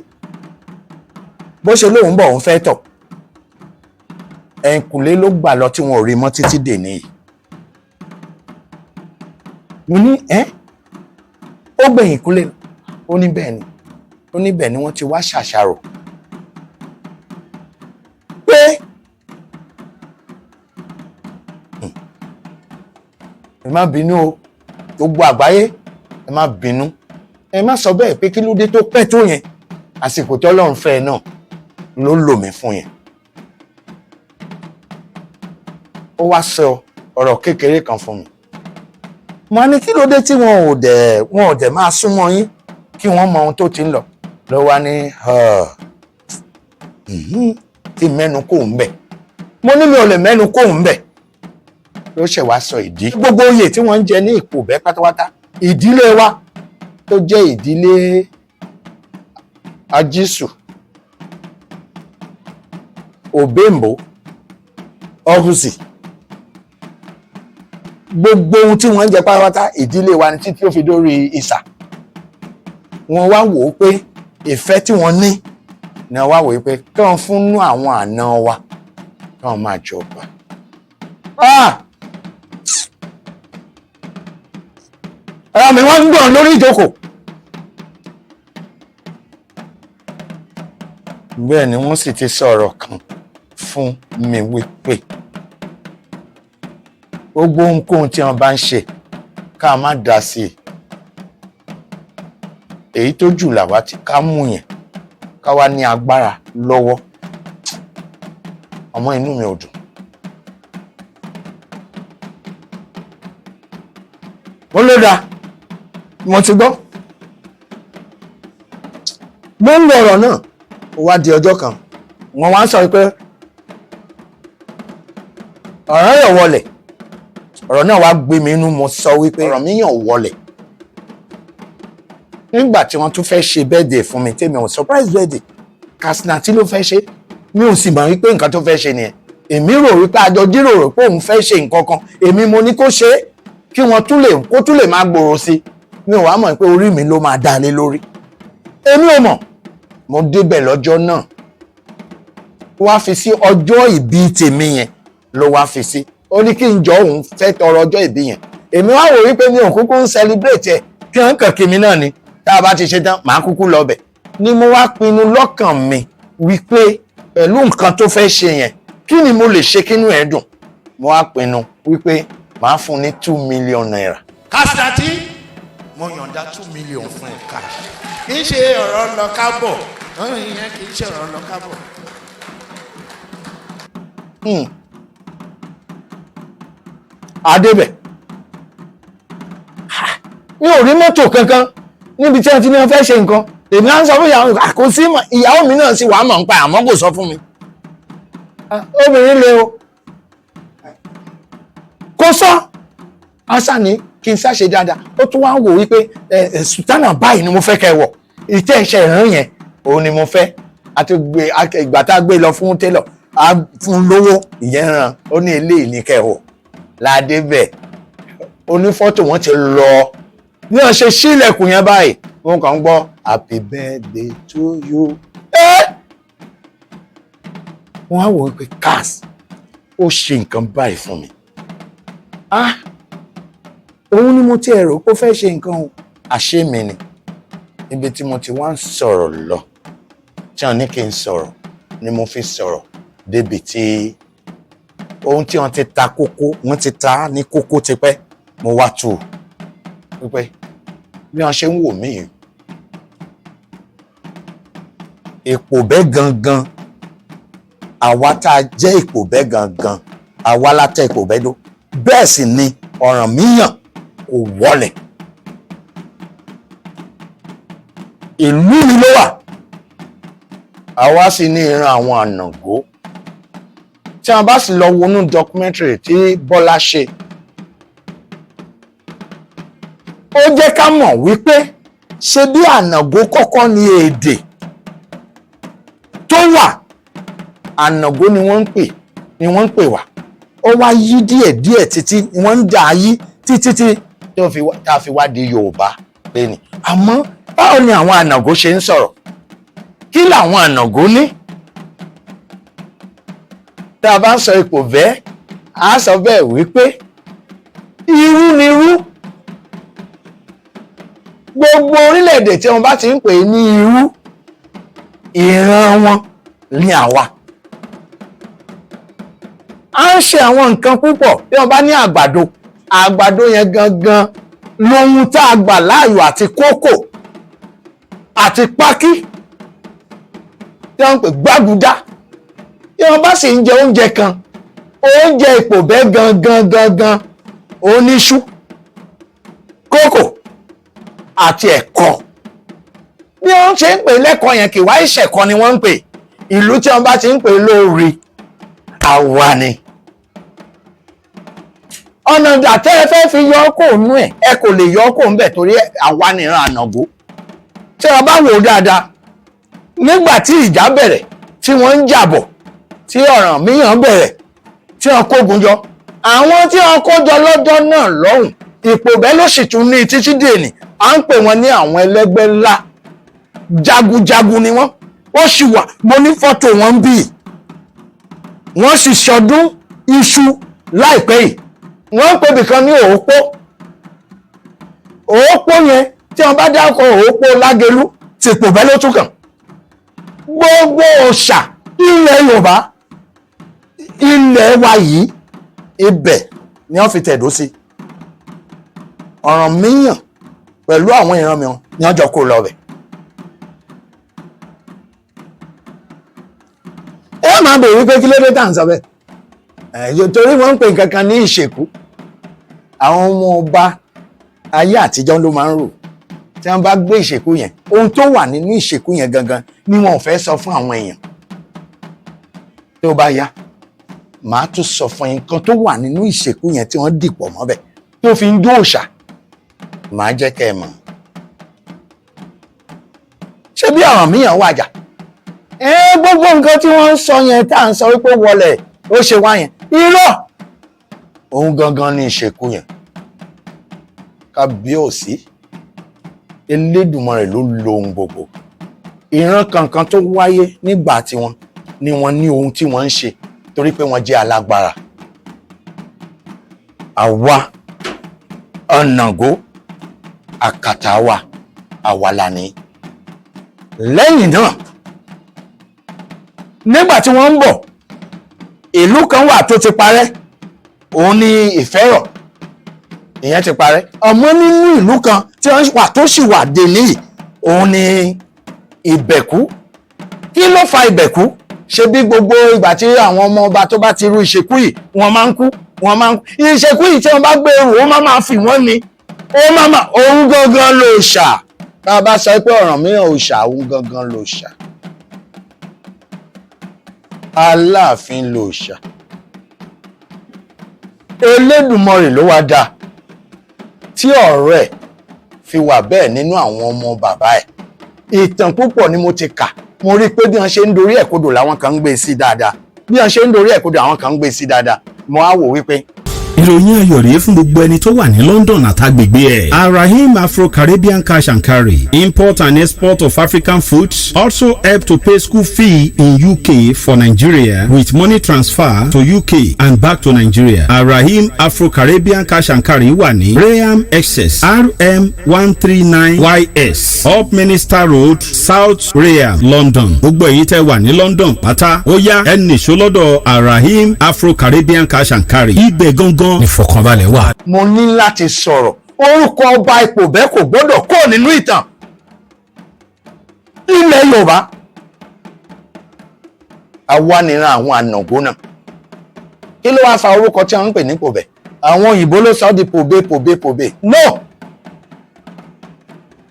bó ṣe lóun bọ̀ òun fẹ́ tọ̀ ẹ̀ǹkùlé ló gbà lọ tí wọn ò rí mọ́ títí dèní yìí mo ní ó gbẹ̀yìn kúlé ó ní bẹ́ẹ̀ ni wọ́n ti wá ṣàṣàrò pé ẹ má bínú o gbogbo àgbáyé ẹ má bínú ẹ má sọ bẹ́ẹ̀ pé kí ló dé tó pẹ́ tó yẹn àsìkò tọ́lọ́run fẹ́ náà ló lò mí fún yẹn ó wá sọ ọ̀rọ̀ kékeré kan fún mi mo ní kí ló dé tí wọn ò dẹ̀ máa súnmọ́ yín kí wọ́n mọ ohun tó ti ń lọ lọ wá ní tí mẹ́nu kò ń bẹ̀ mo ní mi ò lè mẹ́nu kò ń bẹ̀ ló ṣẹ̀ wá sọ ìdí gbogbo oyè tí wọ́n ń jẹ ní Ìpòbẹ́ pátápátá ìdílé wa tó jẹ́ ìdílé Ajísù Òbéǹbó Ọ̀hùsì gbogbo ohun tí wọ́n ń jẹ pátápátá ìdílé wa ni títí ó fi dórí Ìsà wọ́n wá wò ó pé ìfẹ́ tí wọ́n ní ni wọ́n wá wò ó pé kí wọ́n fúnnú àwọn àna wa kí wọ́n máa jọba. ọ̀rọ̀ mi wọ́n ń gbọ̀n lórí ìjókòó. bẹ́ẹ̀ ni wọ́n sì ti sọ̀rọ̀ kan fún mi wípé gbogbo ohunkóhun tí wọ́n bá ń ṣe ká má dá sí i èyí tó jù làwa tí ká mú yẹn ká wá ní agbára lọ́wọ́ ọmọ inú mi ò dùn. ó ló dáa mo ti gbọ́ mo ń lo ọ̀rọ̀ náà ó wá di ọjọ́ kan wọ́n wá ń sọ pé ọ̀rọ̀ yàn wọlẹ̀ ọ̀rọ̀ náà wá gbé mi inú mo sọ wípé ọ̀rọ̀ mi yàn wọlẹ̀ nígbà tí wọ́n tún fẹ́ ṣe birthday fún mi tèmi ò surprise birthday Katsina tí ló fẹ́ ṣe mi ò sì mọ̀ wípé nǹkan tó fẹ́ ṣe nìyẹn èmi rò wípé àjọ jíròrò pé òun fẹ́ ṣe nǹkan kan èmi mo ní kó ṣe é kí wọ́n tún lè máa gbòòrò sí i mi ò wá mọ̀ pé orí mi ló máa dá lé lórí èmi ò mọ̀ mo débẹ̀ lọ́jọ́ náà wá fi sí ọjọ́ ìbí tèmi yẹn ló wá fi sí ó ní kí n jọ òun fẹ́ tọrọ ọjọ́ ìbí yẹn èmi wá wò wípé mi ò kúkú ń celebrate ẹ̀ kí wọ́n kàn kí mi náà ni tá a bá ti ṣe tán màá kúkú lọ bẹ̀ ni mo wá pinnu lọ́kàn mi wípé pẹ̀lú nǹkan tó fẹ́ ṣe yẹn kí ni mo lè ṣe kínú ẹ̀ dùn. Mo wá pinnu wípé màá fún ní 2 million naira. Kasnati mo yọ̀ǹda 2 million fún ẹ cash. Kì í ṣe ọ̀rọ̀ lọ kábọ̀ ìyẹn kì í ṣe ọ̀rọ̀ lọ kábọ̀. Adébẹ̀ mi ò rí mọ́tò kankan níbi tí wọ́n ti ní wọ́n fẹ́ ṣe nǹkan. Èmi á ń sọ fún ìyàwó mi kò sí ìyàwó mi náà sì wàá mọ̀ ń pa àmọ́ kò sọ fún mi. Obìnrin le o kò sọ asa ní kí n ṣàṣe dáadáa ó tún wá wò wípé sùtánà báyìí ni mo fẹ́ kẹ́ wọ̀ ìtẹ́ iṣẹ́ ìrìn yẹn òun ni mo fẹ́ àti ìgbà tá a gbé lọ fún télọ̀ a fún lówó ìyẹn ràn ó ní eléyìí ní kẹ́ wọ̀ Ládébẹ̀ onífọ́tò wọn ti lọ bí wọ́n ṣe ṣílẹ̀kùn yẹn báyìí wọ́n kàn ń gbọ́ happy birthday to you. Wọ́n á wò ó pé Kas ó ṣe nǹkan báyìí fún mi. Òun ni mo ti ẹ̀rọ kó fẹ́ ṣe nǹkan o. Àṣé mi ni ibi tí mo ti wá ń sọ̀rọ̀ lọ tí wọ́n ní kí n sọ̀rọ̀ ni mo fi sọ̀rọ̀ débi tí ohun tí wọ́n ti ta kókó wọ́n ti ta ní kókó tipẹ́ mo wá tù ú wípé bí wọ́n ṣe ń wò mí yìí Èpòbẹ́ gangan àwa tá a jẹ́ Èpòbẹ́ gangan àwa látẹ̀ Èpòbẹ́ dó bẹ́ẹ̀ sì ni Ọ̀rànmíyàn kò wọlẹ̀ ìlú mi ló wà àwa sì ní ìran àwọn Ànàngó tí a bá sì lọ wọnú documentary tí Bọ́lá ṣe ó jẹ́ ká mọ̀ wípé ṣe bí Ànàngó kọ́kọ́ ní èdè tó wà Ànàngó ni wọ́n ń pè wá ó wá yí díẹ̀díẹ̀ títí wọ́n ń dà yí títí tá a fi wá di Yorùbá pé ni àmọ́ báwo ni àwọn Ànàngó ṣe ń sọ̀rọ̀ kí làwọn Ànàngó ní tá a bá ń sọ Èpòbẹ́ a sọ bẹ́ẹ̀ wípé irú ni irú gbogbo orílẹ̀-èdè tí wọ́n bá ti ń pè ní irú ìran wọn ní àwa a ń ṣe àwọn nǹkan púpọ̀ bí wọ́n bá ní àgbàdo yẹn gangan lóhun tá a gbà láàyò àti kókò àti pákí tí wọ́n ń pè gbágudá tí wọ́n bá sì ń jẹ oúnjẹ kan oúnjẹ Èpòbẹ́ gangan oníṣú kókò àti ẹ̀kọ bí wọ́n ṣe ń pè lẹ́kọ̀ọ́ yẹn kì wá ìṣẹ̀kọ ni wọ́n ń pè ìlú tí wọ́n bá ti ń pè lóore àwa ni ọ̀nà àtẹ́ ẹ fẹ́ fi yọ kó nú ẹ̀ ẹ kò lè yọ kó ń bẹ̀ torí àwa nìran Ànàngó tí wọ́n bá wò ó dáadáa nígbà tí ìjà bẹ̀rẹ̀ tí wọ́n ń jàbọ̀ tí Ọ̀rànmíyàn bẹ̀rẹ̀ tí wọ́n kógun jọ àwọn tí wọ́n kó jọ lọ́jọ́ náà lọ́hùn Èpòbẹ́ ló sì tún ní títí dèní à ń pè wọ́n ní àwọn ẹlẹ́gbẹ́ ńlá jagunjagun ni wọ́n ó sì wà mo ní fọ́tò wọn bí wọ́n sì ṣọdún iṣu láìpẹ́ yìí wọ́n ń pè bìkan ní òópó yẹn tí wọ́n bá dákọ̀ òópó Lágelú tí Èpòbẹ́ ló tún kàn gbogbo òòṣà ilẹ̀ Yorùbá ilẹ̀ wa yìí ibẹ̀ ni wọ́n fi tẹ̀dó sí Ọ̀rànmíyàn pẹ̀lú àwọn ìran mìíràn ni wọ́n jọ kó lọ bẹ̀. ẹ máa bèèrè wípé kí ló dé tá à ń sọ bẹ́ẹ̀ torí wọ́n ń pè nǹkan kan ní ìṣèkú àwọn ọmọ ọba ayé àtijọ́ ló máa ń rò tí wọ́n bá gbé ìṣèkú yẹn ohun tó wà nínú ìṣèkú yẹn gangan ni wọn ò fẹ́ sọ fún àwọn èèyàn tó bá yá màá tún sọ fún yín kan tó wà nínú ìṣèkú yẹn tí wọ́n dìpọ̀ mọ́bẹ̀ tó fi ń dó òòṣà màá jẹ́ kẹ́ ẹ mọ̀ ṣé bí Ọ̀rànmíyàn wàjà gbogbo nǹkan tí wọ́n ń sọ yẹn tá à ń sọ wípé wọlé ó ṣe wá yẹn irọ́ òun gangan ní ìṣèkú yẹn kábíyèsí Elédùmarè ló lo ohun gbogbo ìran kankan tó wáyé nígbà tiwọn ni wọ́n ní ohun tí wọ́n ń ṣe torí pé wọ́n jẹ́ alágbára àwa Ànàngó àkàtà wa àwa la ní lẹ́yìn náà nígbà tí wọ́n ń bọ̀ ìlú kan wà tó ti parẹ́ òun ni Ìfẹ́rọ̀ ìyẹn ti parẹ́ ọmọ nínú ìlú kan tí wọ́n wà tó sì wà dé níyì òun ni Ìbẹ̀kú. Kí ló fa Ìbẹ̀kú? Ṣe bí gbogbo ìgbà tí àwọn ọmọ ọba tó bá ti rú ìṣekú yìí wọ́n máa ń kú ìṣekú yìí tí wọ́n bá gbé ẹrù ó máa fi wọ́n ni òun gangan ló ṣà. Tá a bá sọ pé Ọ̀rànmíyàn ò ṣà òun gangan ló ṣà. Aláàfin ló ṣà. Elédùmarè ló wá dá tí ọ̀rọ̀ ẹ̀ fi wà bẹ́ẹ̀ nínú àwọn ọmọ bàbá ẹ̀. Ìtàn púpọ̀ ni mo ti kà mo rí i pé bí wọ́n ṣe ń dorí ẹ̀ kodò làwọn kan ń gbé sí dáadáa bí wọ́n ṣe ń dorí ẹ̀ kodò àwọn kan ń gbé sí dáadáa mo á wò wípé. ìròyìn ayọ̀ rèé fún gbogbo ẹni tó wà ní London àtàgbègbè ẹ̀. Arahim Afro-Caribbean Cash and Carry, import and export of African foods, also help to pay school fee in UK for Nigeria with money transfer to UK and back to Nigeria. Arahim Afro-Caribbean Cash and Carry wà ní Graham Excess RM 139YS Up Minister Road, South Graham, London. Gbogbo èyí tẹ́ wà ní London pátá ó yá ẹ nìṣó lọ́dọ̀ Arahim Afro-Caribbean Cash and Carry. Ibẹ̀ gangan ìfọ̀kànbalẹ̀ wà. Mo ní láti sọ̀rọ̀ orúkọ ọba Ìpòbẹ́ kò gbọ́dọ̀ kó nínú ìtàn ilẹ̀ Yorùbá. Àwa nìran àwọn ànàgó náà. Kí ló wá fa orúkọ tí wọ́n ń pè ní Ìpòbẹ́? Àwọn òyìnbó ló sọ di pòbé. No,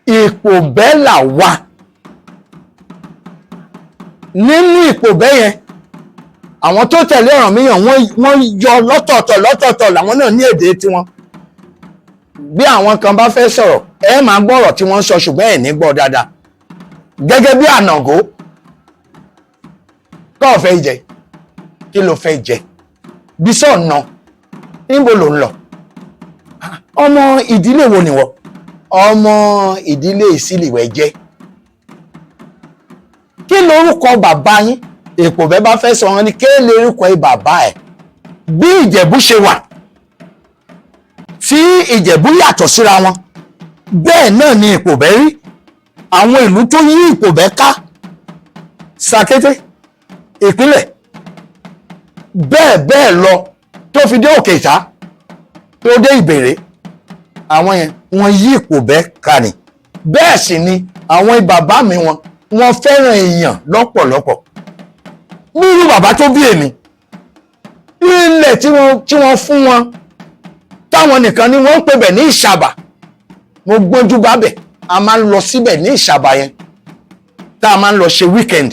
Ìpòbẹ́ là wà. Nínú Ìpòbẹ́ yẹn àwọn tó tẹ̀lé Ọ̀rànmíyàn wọ́n yọ lọ́tọ̀ọ̀tọ̀ làwọn náà ní èdè tiwọn. Bí àwọn kan bá fẹ́ sọ̀rọ̀ ẹ máa gbọ́rọ̀ tí wọ́n sọ ṣùgbọ́n ẹ̀ ní gbọ́ dáadáa. Gẹ́gẹ́ bí ànàgó kọ́ fẹ́ jẹ kí ló fẹ́ jẹ bísọ̀ ọ̀nà níbo ló ń lọ. Ọmọ ìdílé wo nìwọ? Ọmọ ìdílé Ìsílìwẹ̀ jẹ́. Kí lorúkọ bàbá yín? Ìpòbẹ́ bá fẹ́ sọ wọn ni kí lè rúkọ bàbá ẹ̀. Bí Ìjẹ̀bú ṣe wà tí Ìjẹ̀bú yàtọ̀ síra wọn bẹ́ẹ̀ náà ni Ìpòbẹ́ rí. Àwọn ìlú tó yí Ìpòbẹ́ ká Sàkété ìpínlẹ̀ bẹ́ẹ̀ lọ tó fi dé Òkè Ìta tó dé Ìbèrè àwọn yẹn wọ́n yí Ìpòbẹ́ ká ni. Bẹ́ẹ̀ sì ni àwọn bàbá mi wọ́n fẹ́ràn èèyàn lọ́pọ̀lọpọ̀. Nírú bàbá tó bí èmi ilẹ̀ tí wọ́n fún wọn táwọn nìkan ni wọ́n ń pè bẹ̀ ní Ìṣàbà. Mo gbójú bá bẹ̀ a máa ń lọ síbẹ̀ ní Ìṣàbà yẹn tá a máa ń lọ ṣe weekend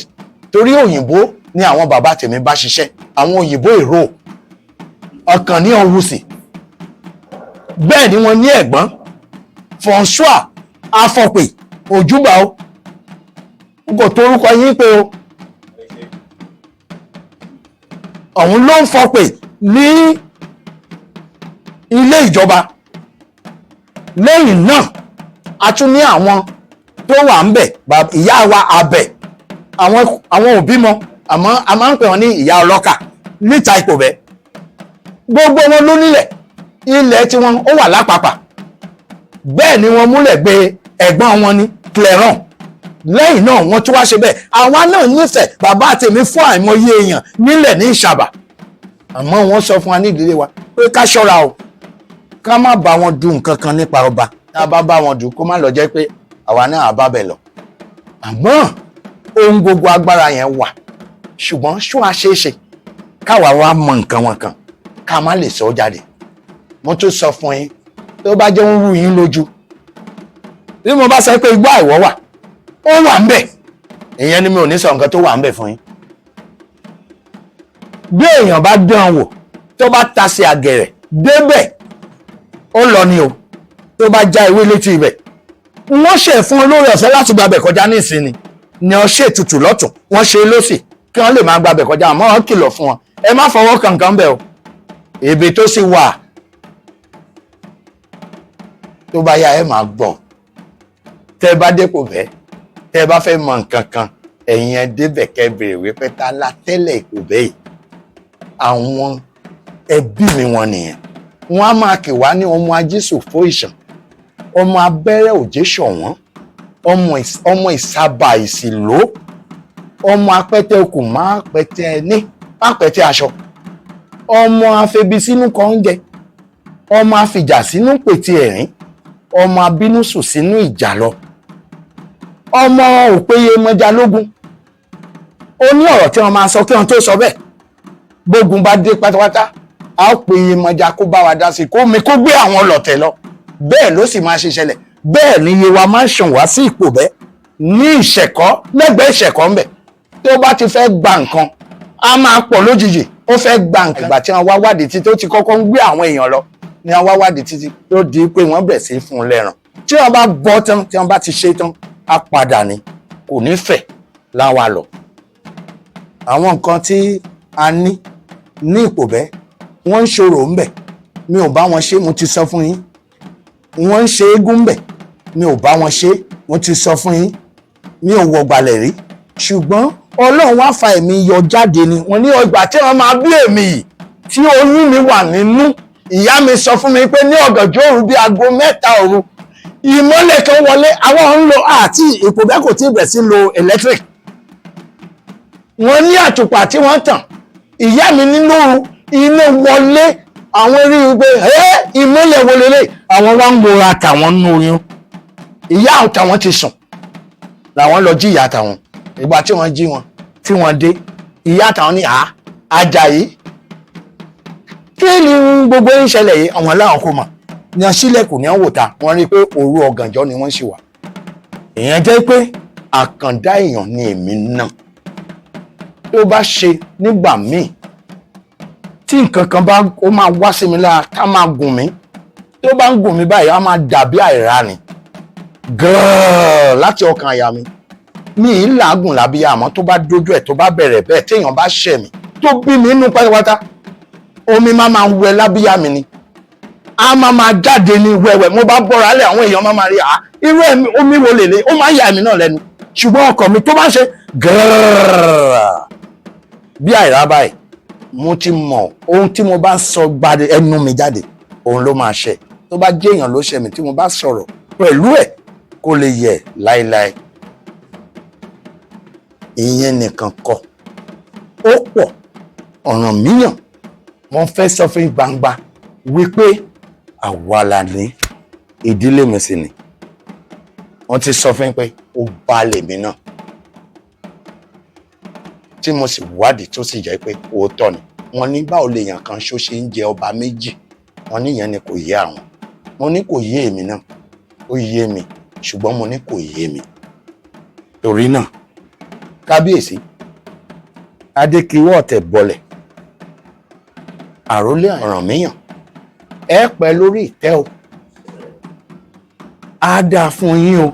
torí òyìnbó ni àwọn bàbá tèmi bá ṣiṣẹ́ àwọn òyìnbó èrò ọkàn ní Ọ̀wùsì bẹ́ẹ̀ ni wọ́n ní ẹ̀gbọ́n François Afọ̀pè Òjúbà o kò torúkọ yín pé o ọ̀hún ló ń fọpè ní ilé ìjọba. Lẹ́yìn náà a tún ní àwọn tó wà ń bẹ̀ ìyá wa Abẹ̀ àwọn òbí mọ àmọ́ a máa ń pè wọ́n ní ìyá ọlọ́kà níta Ìpòbẹ́. Gbogbo wọn ló nílẹ̀ ilẹ̀ tí wọn ó wà lápapà bẹ́ẹ̀ ni wọ́n múlẹ̀ gbé ẹ̀gbọ́n wọn ní Cléron. Lẹ́yìn náà wọ́n tún wá ṣe bẹ́ẹ̀ àwa náà nífẹ̀ẹ́ bàbá àtẹ̀mí fún àìmọye èèyàn nílẹ̀ ní Ìṣàbà àmọ́ wọ́n sọ fún wa ní ìdílé wa pé ká ṣọ́ra o ká má bá wọn du nǹkan kan nípa ọba tá a bá wọn dù kó má lọ jẹ́ pé àwa náà á bá bẹ̀ lọ. Àmọ́ ohun gbogbo agbára yẹn wà ṣùgbọ́n ṣó a ṣeé ṣe káwa wá mọ nǹkan wọn kan ká má lè sọ jáde. Mo tún sọ fún yín tó bá jẹ́ ń rú yín lójú bí mo bá sọ pé igbá ìwọ wà ó wà ń bẹ̀ ìyẹn ni mi ò ní sọ nǹkan tó wà ń bẹ̀ fún yín. Bí èèyàn bá dán wò tó bá tasẹ̀ àgẹ̀rẹ̀ débẹ̀ ó lọ ni o tó bá já ewé létí ibẹ̀ wọ́n ṣe fún olórí ọ̀fẹ́ láti gbàbẹ̀ kọjá ní ìsinmi ni ọ ṣe ètùtù lọ́tún wọ́n ṣe lọ́sì kí wọ́n lè máa gbàbẹ̀ kọjá àmọ́ wọ́n kìlọ̀ fún wọn ẹ má fọwọ́ kankan bẹ̀ o èbè tó sì wà tó bá yá ẹ máa gbọ́ tẹ́ bá dépò bẹ́ẹ̀ tẹ́ bá fẹ́ mọ nǹkan kan ẹ̀yin ẹ débẹ̀ kẹ́ bèrè wípé ta la tẹ́lẹ̀ Ìpòbẹ́ yìí àwọn ẹbí mi wọn nìyẹn wọ́n á máa kì wá ní ọmọ ajísòfò ìṣàn ọmọ abẹ́rẹ́ òjé ṣọ̀wọ́n ọmọ ìsábà ìsìló, ọmọ apẹ́tẹ okùn má pẹ́tẹ ní má pẹ́tẹ aṣọ, ọmọ afebi sínú kan oúnjẹ, ọmọ afìjà sínú pètè ẹ̀rín, ọmọ abínú sùn sínú ìjà lọ, ọmọ òpéye mọjà lógun. Ó ní ọ̀rọ̀ tí wọ́n máa sọ kí wọ́n tó sọ bẹ́ẹ̀. Gbógun bá dé pátápátá, a ó pe Yemọja kó bá wa dá sí kó mi kó gbé àwọn ọlọ̀tẹ̀ lọ. Bẹ́ẹ̀ ló sì máa ṣe ṣẹlẹ̀. Bẹ́ẹ̀ ni Yewa máa ń ṣàn wá sí Ìpòbẹ́ ní Ìṣẹ̀kọ́, lẹ́gbẹ̀ẹ́ Ìṣẹ̀kọ́ ńbẹ̀. Tó bá ti fẹ́ gba nǹkan, a máa pọ̀ lójijì. Ó fẹ́ gba nǹkan. Ìgbà tí wọ́n wá wádìí títí ó ti kọ́kọ́ ń gbé àwọn èèyàn lọ ni wọ́n wá wádìí títí tó di pé wọ́n bẹ̀rẹ̀ sí fún un lẹ́ràn. Tí wọ́n bá bọ́ tán, tí wọ́n bá ti ṣe tán, á padà ní kò ní fẹ̀ láwa lọ. Àwọn nǹkan tí a ní Ìpòbẹ́, wọ́n ń ṣòro ńbẹ̀, mi ò bá wọn ṣe, mo ti sọ fún yín. Wọ́n ń ṣe eégún ńbẹ̀, mi ò bá wọn ṣe, mo ti sọ fún yín. Mi ò wọ̀gbàlẹ̀ rí, ṣùgbọ́n Ọlọ́run wá fa ẹ̀mí yọ jáde ni. Wọ́n ní ọgbà tí wọ́n máa bí èmi yìí, tí oyún mi wà nínú, ìyá mi sọ fún mi pé ní ọ̀gànjọ́ òru bíi aago 3 òru, ìmọ́lẹ̀ kan wọlé. Àwọn ń lo àti Ìpòbẹ́ kò tí ì bẹ̀rẹ̀ sí lo electric. Wọ́n ní àtùpà tí wọ́n tàn. Ìyá mi nínú iná wọlé, àwọn rí i pé ìmọ́lẹ̀ wo lélẹ̀, àwọn wá ń gbora tàwọn nínú oyún. Ìyá àtàwọn ti sùn làwọn lọ jí ìyá àtàwọn. Ìgbà tí wọ́n jí wọn, tí wọ́n dé, ìyá àtàwọn ní Àjàyí, kí ni gbogbo ń ṣẹlẹ̀ yìí? Àwọn láwọn kò mọ̀ ní sílẹ̀kùn ní àwòta. Wọ́n rí i pé òru ọ̀gànjọ́ ni wọ́n ṣì wà. Ìyẹn jẹ́ pé àkàndá èèyàn ni èmi náà. Tó bá ṣe nígbà míì tí nǹkan kan bá ó máa wá sí mi lára, ká máa gùn mí, tó bá ń gùn mí báyìí á máa dàbí àìrá ni gẹ́ẹ̀ láti ọkàn àyà mi. Mi ì làágùn lábíyá, àmọ́ tó bá dójú ẹ̀ tó bá bẹ̀rẹ̀ bẹ́ẹ̀ téèyàn bá ṣẹ̀ mí tó bí mi inú pátápátá, omi máa wẹ lábíyá mi ni, a máa jáde ní wẹ́wẹ́. Mo bá bọ́ra lẹ̀, àwọn èèyàn máa rí irú omi wo lèlè, ó máa ń yà mí náà lẹ́nu. Ṣùgbọ́n ọkàn mi tó bá ṣe gẹ́ẹ̀ bí àìrá báyìí, mo ti mọ̀ ohun tí mo bá sọ gbade ẹnu mi jáde, òun ló máa ṣẹ. Tó bá jẹ́ èèyàn ló ṣẹ mi, tí mo bá sọ̀rọ̀ pẹ̀lú ẹ̀, kó lè yẹ láéláé. Ìyẹn nìkan kọ́, ó pọ̀. Ọ̀rànmíyàn, wọ́n fẹ́ sọ fún gbangba wípé àwa la ní, ìdílé mi sì ni. Wọ́n ti sọ fún pé ó bá lèmi náà, tí mo sì wádìí tó sì jẹ́ pé òótọ́ ni. Wọ́n ní báwo lèèyàn kan ṣó ṣe ń jẹ ọba méjì. Wọ́n níyẹn ni kò yé àwọn. Mo ní kò yé èmi náà, ó yé mi, ṣùgbọ́n mo ní kò yé mi. Torí náà, kábíyèsí Adékiwọ́ ọ̀tẹ̀ bọlẹ̀, àrólé Ọ̀rànmíyàn, ẹ pẹ́ lórí ìtẹ́ o, á dáa fún yín o.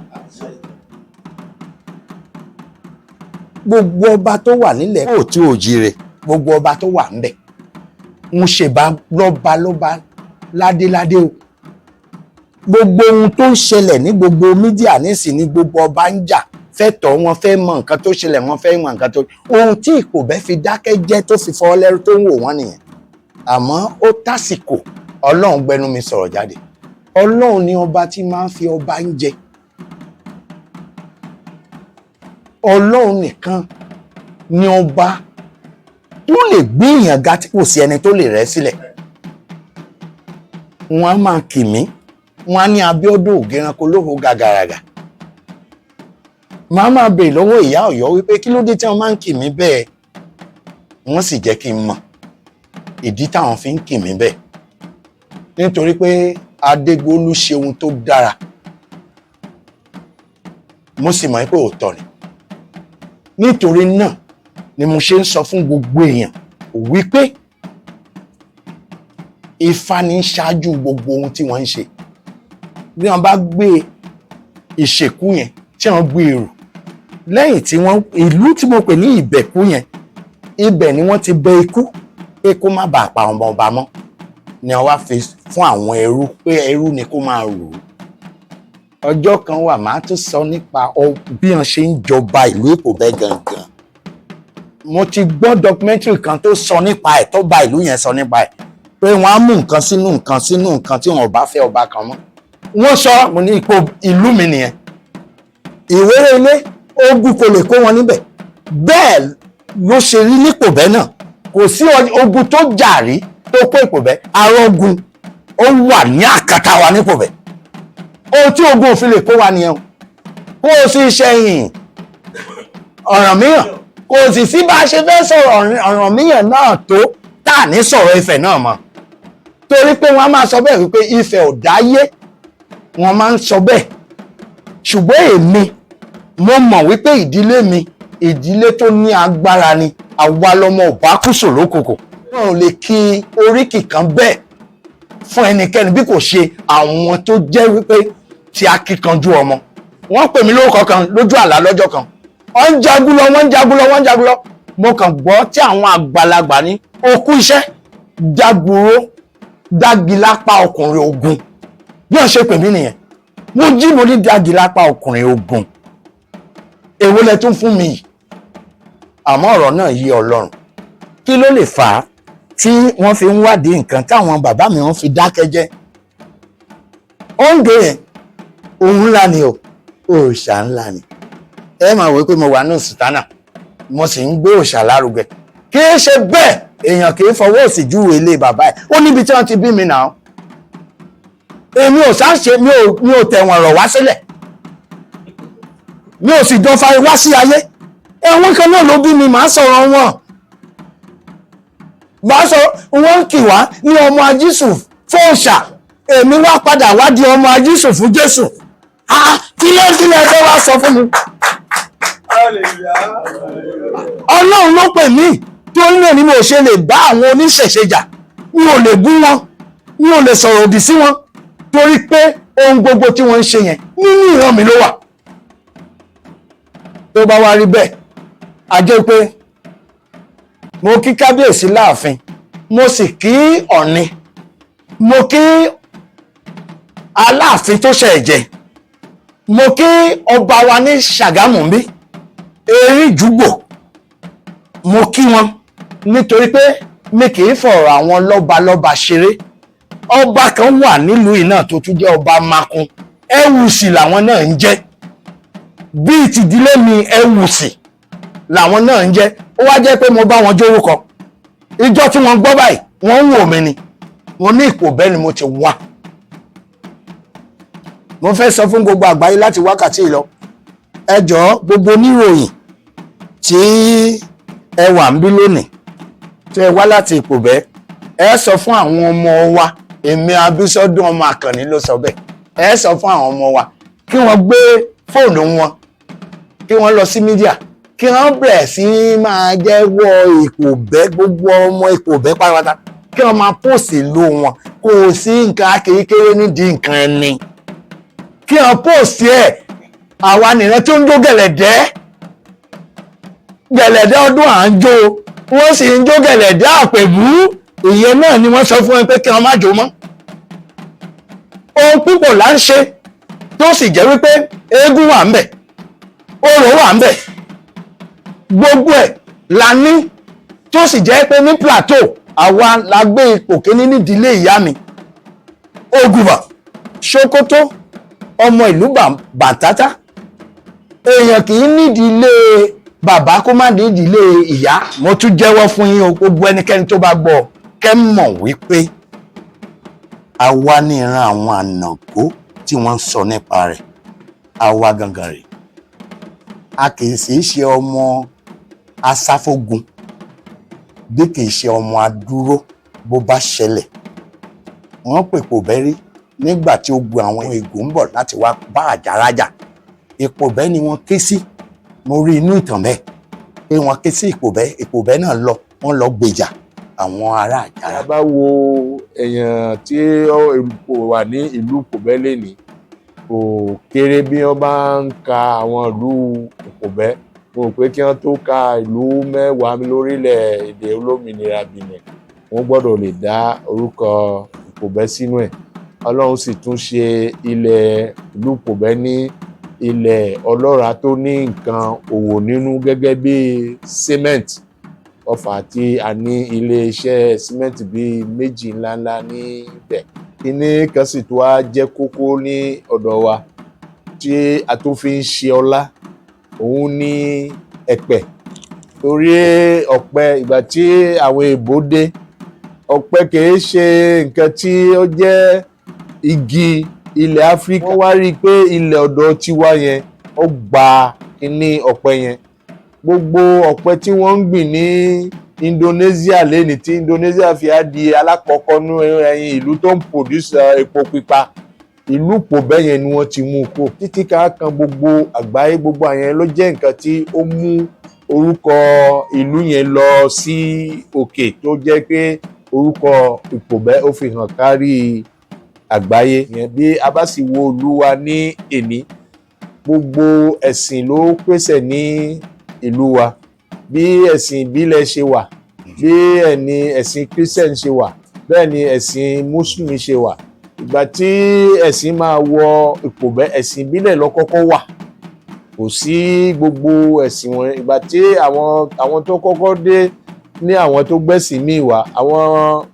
Gbogbo ọba tó wà nílẹ̀ kóòtù òjìrè, gbogbo ọba tó wà ńbẹ̀, ń ṣèbá lọ́ba ládéládé o. Gbogbo ohun tó ń ṣẹlẹ̀ ní gbogbo mídíà nísìn ní gbogbo ọba ń jà fẹ́tọ̀, wọn fẹ́ mọ nǹkan tó ṣẹlẹ̀, wọn fẹ́ mọ nǹkan tó. Ohun tí Ìpòbẹ́ fi dákẹ́ jẹ́ tó fi fọwọ́ lẹ́rú tó ń wò wọ́n nìyẹn. Àmọ́ ó tásìkò, Ọlọ́run gbẹnu mi sọ̀rọ̀ jáde. Ọlọ́run ni ọba tí máa ń fi ọba ń jẹ. Ọlọ́run nìkan ni ọba tó lè gbé èèyàn ga tí kò sí ẹni tó lè rẹ́ sílẹ̀. Wọ́n á máa kì mí, wọ́n á ní Abíọ́dún Ògéranko lóho gàgàràgà. Màá máa bèèrè lọ́wọ́ ìyá Ọ̀yọ́ wípé kí ló dé tí wọ́n máa ń kì mí bẹ́ẹ̀. Wọ́n sì jẹ́ kí n mọ̀ ìdí táwọn fi ń kì mí bẹ́ẹ̀. Nítorí pé Adégbólú ṣe ohun tó dára, mo sì mọ̀ pé òótọ́ ni. Nítorí náà ni mo ṣe ń sọ fún gbogbo èèyàn wípé Ifá ní ṣáájú gbogbo ohun tí wọ́n ń ṣe. Bí wọ́n bá gbé ìṣèkú yẹn, tí wọ́n gbé èrò, lẹ́yìn tí wọ́n ìlú tí mo pè ní Ìbẹ̀kú yẹn, ibẹ̀ ni wọ́n ti bẹ ikú pé kó má bàa pa ọmọ ọba mọ́, ni wọ́n wá fi fún àwọn ẹrú pé ẹrú ni kó máa rò ó. Ọjọ́ kan wà máa tún sọ nípa bí wọ́n ṣe ń jọba ìlú Ìpòbẹ́ gangan. Mo ti gbọ́ documentary kan tó sọ nípa ẹ̀, tó ba ìlú yẹn sọ nípa ẹ̀, pé wọ́n á mú nǹkan sínú nǹkan tí wọ́n bá fẹ́ ọba kan mọ́. Wọ́n sọ, mo ní ipò ìlú mi nìyẹn. ìwéré ilé ogun kò lè kó wọn níbẹ̀. Bẹ́ẹ̀ ló ṣe rí nípòbẹ́ náà, kò sí ogun tó jà rí tó kó ìpòbẹ́. Àrùn ogun ó wà ní àkàtà wa nípòbẹ́. Ohun tí ogun òfin lè kó wa nìyẹn, kó o sì ṣẹ̀yìn Ọ̀rànmíyàn, kò sì sí bá a ṣe fẹ́ sọ̀rọ̀ Ọ̀rànmíyàn náà tó tá à ní sọ̀rọ̀ Ifẹ̀ náà mọ́, torí pé wọ́n á máa sọ bẹ́ẹ̀ wípé Ifẹ̀ ò dáyé, wọ́n máa ń sọ bẹ́ẹ̀. Ṣùgbọ́n èmi mo mọ̀ wípé ìdílé mi ìdílé tó ní agbára ni, àwa lọmọ Ọ̀bákúsò lókòkò. Wọn ò lè kí oríkì kan bẹ́ẹ̀ fún ẹnikẹ́ni bí kò ṣe àwọn tó jẹ́ wípé ti akíkanjú ọmọ. Wọ́n pè mí lórúkọ kan lójú àlá lọ́jọ́ kan, wọ́n ń jagun lọ, wọ́n ń jagun lọ, wọ́n ń jagun lọ. Mo kàn gbọ́ tí àwọn àgbàlagbà ní okú iṣẹ́ jagburo dágilápá ọkùnrin ogun, bí wọ́n ṣe pè mí nìyẹn. Mo jí mo ní dágilápá ọkùnrin ogun, èwo lẹ tún fún mi yìí? Àmọ́ ọ̀rọ̀ náà yí Ọlọ́run. Kí ló lè fà á tí wọ́n fi ń wádìí nǹkan táwọn bàbá mi wọ́n fi dákẹ́ jẹ́? Oúnjẹ yẹn ohun ńlá ni o, òòṣà ńlá ni. Ẹ máa wí pé mo wà ní sùtánà, mo sì ń gbé òòṣà lárugẹ. Kì í ṣe bẹ́ẹ̀, èèyàn kì í fọwọ́ òsì júwe ilé bàbá ẹ̀. Ó níbi tí wọ́n ti bí mi náà. Èmi ò sáṣe, mi ò tẹ̀wọ̀n rọ̀ wá sílẹ̀. Mi ò sì jọ fa wá sí ayé. Ẹ̀wọ̀n kan náà ló bí mi, màá sọ̀rọ̀ wọn. Màá sọ wọ́n ń kì wá ní ọmọ ajísù fún òòṣà. Èmi wá padà wá di ọmọ ajísù fún Jésù. Kílẹ̀ ẹgbẹ́ wá sọ fún mi. Ọlọ́run ló pè mí, torí náà ni mo ṣe lè bá àwọn oníṣẹ̀ṣe jà. Mi ò lè bú wọn, mi ò lè sọ̀rọ̀ òdì sí wọn, torí pé ohun gbogbo tí wọ́n ń ṣe yẹn nínú ìran mi ló wà. Tó bá wá rí bẹ́ẹ̀, a jẹ́ pé mo kí kábíyèsí láàfin, mo sì kí ọ̀ni, mo kí aláàfin tó ṣẹ̀ jẹ, mo kí ọba wa ní Ṣàgámù bí Eríjùgbò, mo kí wọn nítorí pé mi kì í fọ̀rọ̀ àwọn lọ́balọ́ba ṣeré. Ọba kan wà nílùú yìí náà tó tún jẹ́ ọba Makun, Ẹ̀wùsì làwọn náà ń jẹ́, bíi tìdílé mi Ẹ̀wùsì làwọn náà ń jẹ́. Ó wá jẹ́ pé mo bá wọn jórúkọ. Ìjọ tí wọ́n gbọ́ báyìí wọ́n ń wò mí ni, mo ní Ìpòbẹ́ ni mo ti wá. Mo fẹ́ sọ fún gbogbo àgbáyé láti wákàtí lọ, ẹ jọ̀ọ́ gbogbo oníròyìn tí ẹ wà ń bí lónìí, tí ẹ wá láti Ìpòbẹ́, ẹ sọ fún àwọn ọmọ wa, èmi Abísọ́dún ọmọ Àkànní ló sọ bẹ́ẹ̀, ẹ sọ fún àwọn ọmọ wa kí wọ́n gbé fóònù wọn, kí wọ́n lọ sí mídíà, kí wọ́n bẹ̀rẹ̀ sí máa jẹ́wọ́ Ìpòbẹ́, gbogbo ọmọ Ìpòbẹ́ pátápátá, kí wọ́n máa pòsì ìlú wọn. Kò sí nǹkan akékeré nídìí nǹkan ẹni, kí wọ́n pòsì ẹ̀. Àwa nìyẹn tó ń jó gẹ̀lẹ̀dẹ́ ọdún à ń jó, wọ́n sì ń jó gẹ̀lẹ̀dẹ́ àpèbú. Ìyẹn náà ni wọ́n sọ fún ẹ pé kí wọ́n má jó mọ́. Ohun púpọ̀ là ń ṣe tó sì jẹ́ wípé eégún wà ń bẹ̀, orò wà ń bẹ̀, gbogbo ẹ̀ la ní, tó sì jẹ́ pé ní plateau àwa la gbé ipò kíní nídìílé ìyá mi. Ògùbà, Ṣókótó, ọmọ ìlú Bàtátá. Èèyàn kì í nídìílé bàbá kó má nídìílé ìyá. Mo tún jẹ́wọ́ fún yín o, gbogbo ẹnikẹ́ni tó bá gbọ́ kẹ́ mọ̀ wípé àwa ní ìran àwọn ànàgó tí wọ́n ń sọ nípa rẹ̀. Àwa gangan rèé. A kì í sì ṣe ọmọ asáfógun, bí kì í ṣe ọmọ adúró bó bá ṣẹlẹ̀. Wọ́n pè Ìpòbẹ́ rí nígbà tí ogun àwọn Ègùn ń bọ̀ láti wá bá Àjàrájà. Ìpòbẹ́ ni wọ́n ké sí. Mo rí inú ìtàn bẹ́ẹ̀ pé wọ́n ké sí Ìpòbẹ́, Ìpòbẹ́ náà lọ, wọ́n lọ gbèjà àwọn ará Àjàrà. Bá wo èèyàn tí ó wà ní ìlú Ìpòbẹ́ lénìí, kò kéré bí wọ́n bá ń ka àwọn ìlú Ìpòbẹ́. Mo rò pé kí wọ́n tó ka ìlú 10 lórílẹ̀ èdè olómìnira Benin, wọ́n gbọ́dọ̀ lè dá orúkọ Ìpòbẹ́ sínú ẹ̀. Ọlọ́run sì tún ṣe ilẹ̀ ìlú Ìpòbẹ́ ní ilẹ̀ ọlọ́ràá tó ní nǹkan òwò nínú gẹ́gẹ́ bí cement. Ọ̀fà tí a ní ilé-iṣẹ́ cement bíi 2 ńláńlá níbẹ̀. Kíní kan sì tó wá jẹ́ kókó ní ọ̀dọ̀ wa, tí a tún fi ń ṣe ọlá òun ní ẹ̀pẹ̀. Torí ọ̀pẹ ìgbà tí àwọn èèbó dé, ọ̀pẹ kìí ṣe nǹkan tí ó jẹ́ igi ilẹ̀ Áfíríkà. Wọ́n wá rí i pé ilẹ̀ ọ̀dọ̀ tiwa yẹn ó gba kíní ọ̀pẹ yẹn. Gbogbo ọ̀pẹ tí wọ́n ń gbìn ní Indonesia lẹ́ni tí Indonesia fi á di alákọ̀ọ́kọ́ ní ẹ̀yìn ìlú tó ń produce epo pípa, ìlú Ìpòbẹ́ yẹn ni wọ́n ti mú kó. Títí ká kan gbogbo àgbáyé, gbogbo àyẹn ló jẹ́ nǹkan tí ó mú orúkọ ìlú yẹn lọ sí òkè, tó jẹ́ pé orúkọ Ìpòbẹ́ ó fi hàn kárí àgbáyé yẹn. Bí a bá sì wo ìlú wa ní èní, gbogbo ẹ̀sìn ló pèsè ní ìlú wa. Bí ẹ̀sìn ìbílẹ̀ ṣe wà, bí ẹ̀sìn Christian ṣe wà, bẹ́ẹ̀ ni ẹ̀sìn Muslim ṣe wà. Ìgbà tí ẹ̀sìn máa wọ Ìpòbẹ́, ẹ̀sìn ìbílẹ̀ ló kọ́kọ́ wà, kò sí gbogbo ẹ̀sìn wọn. Ìgbà tí àwọn tó kọ́kọ́ dé ní àwọn tó gbẹ̀sìn míì wá, àwọn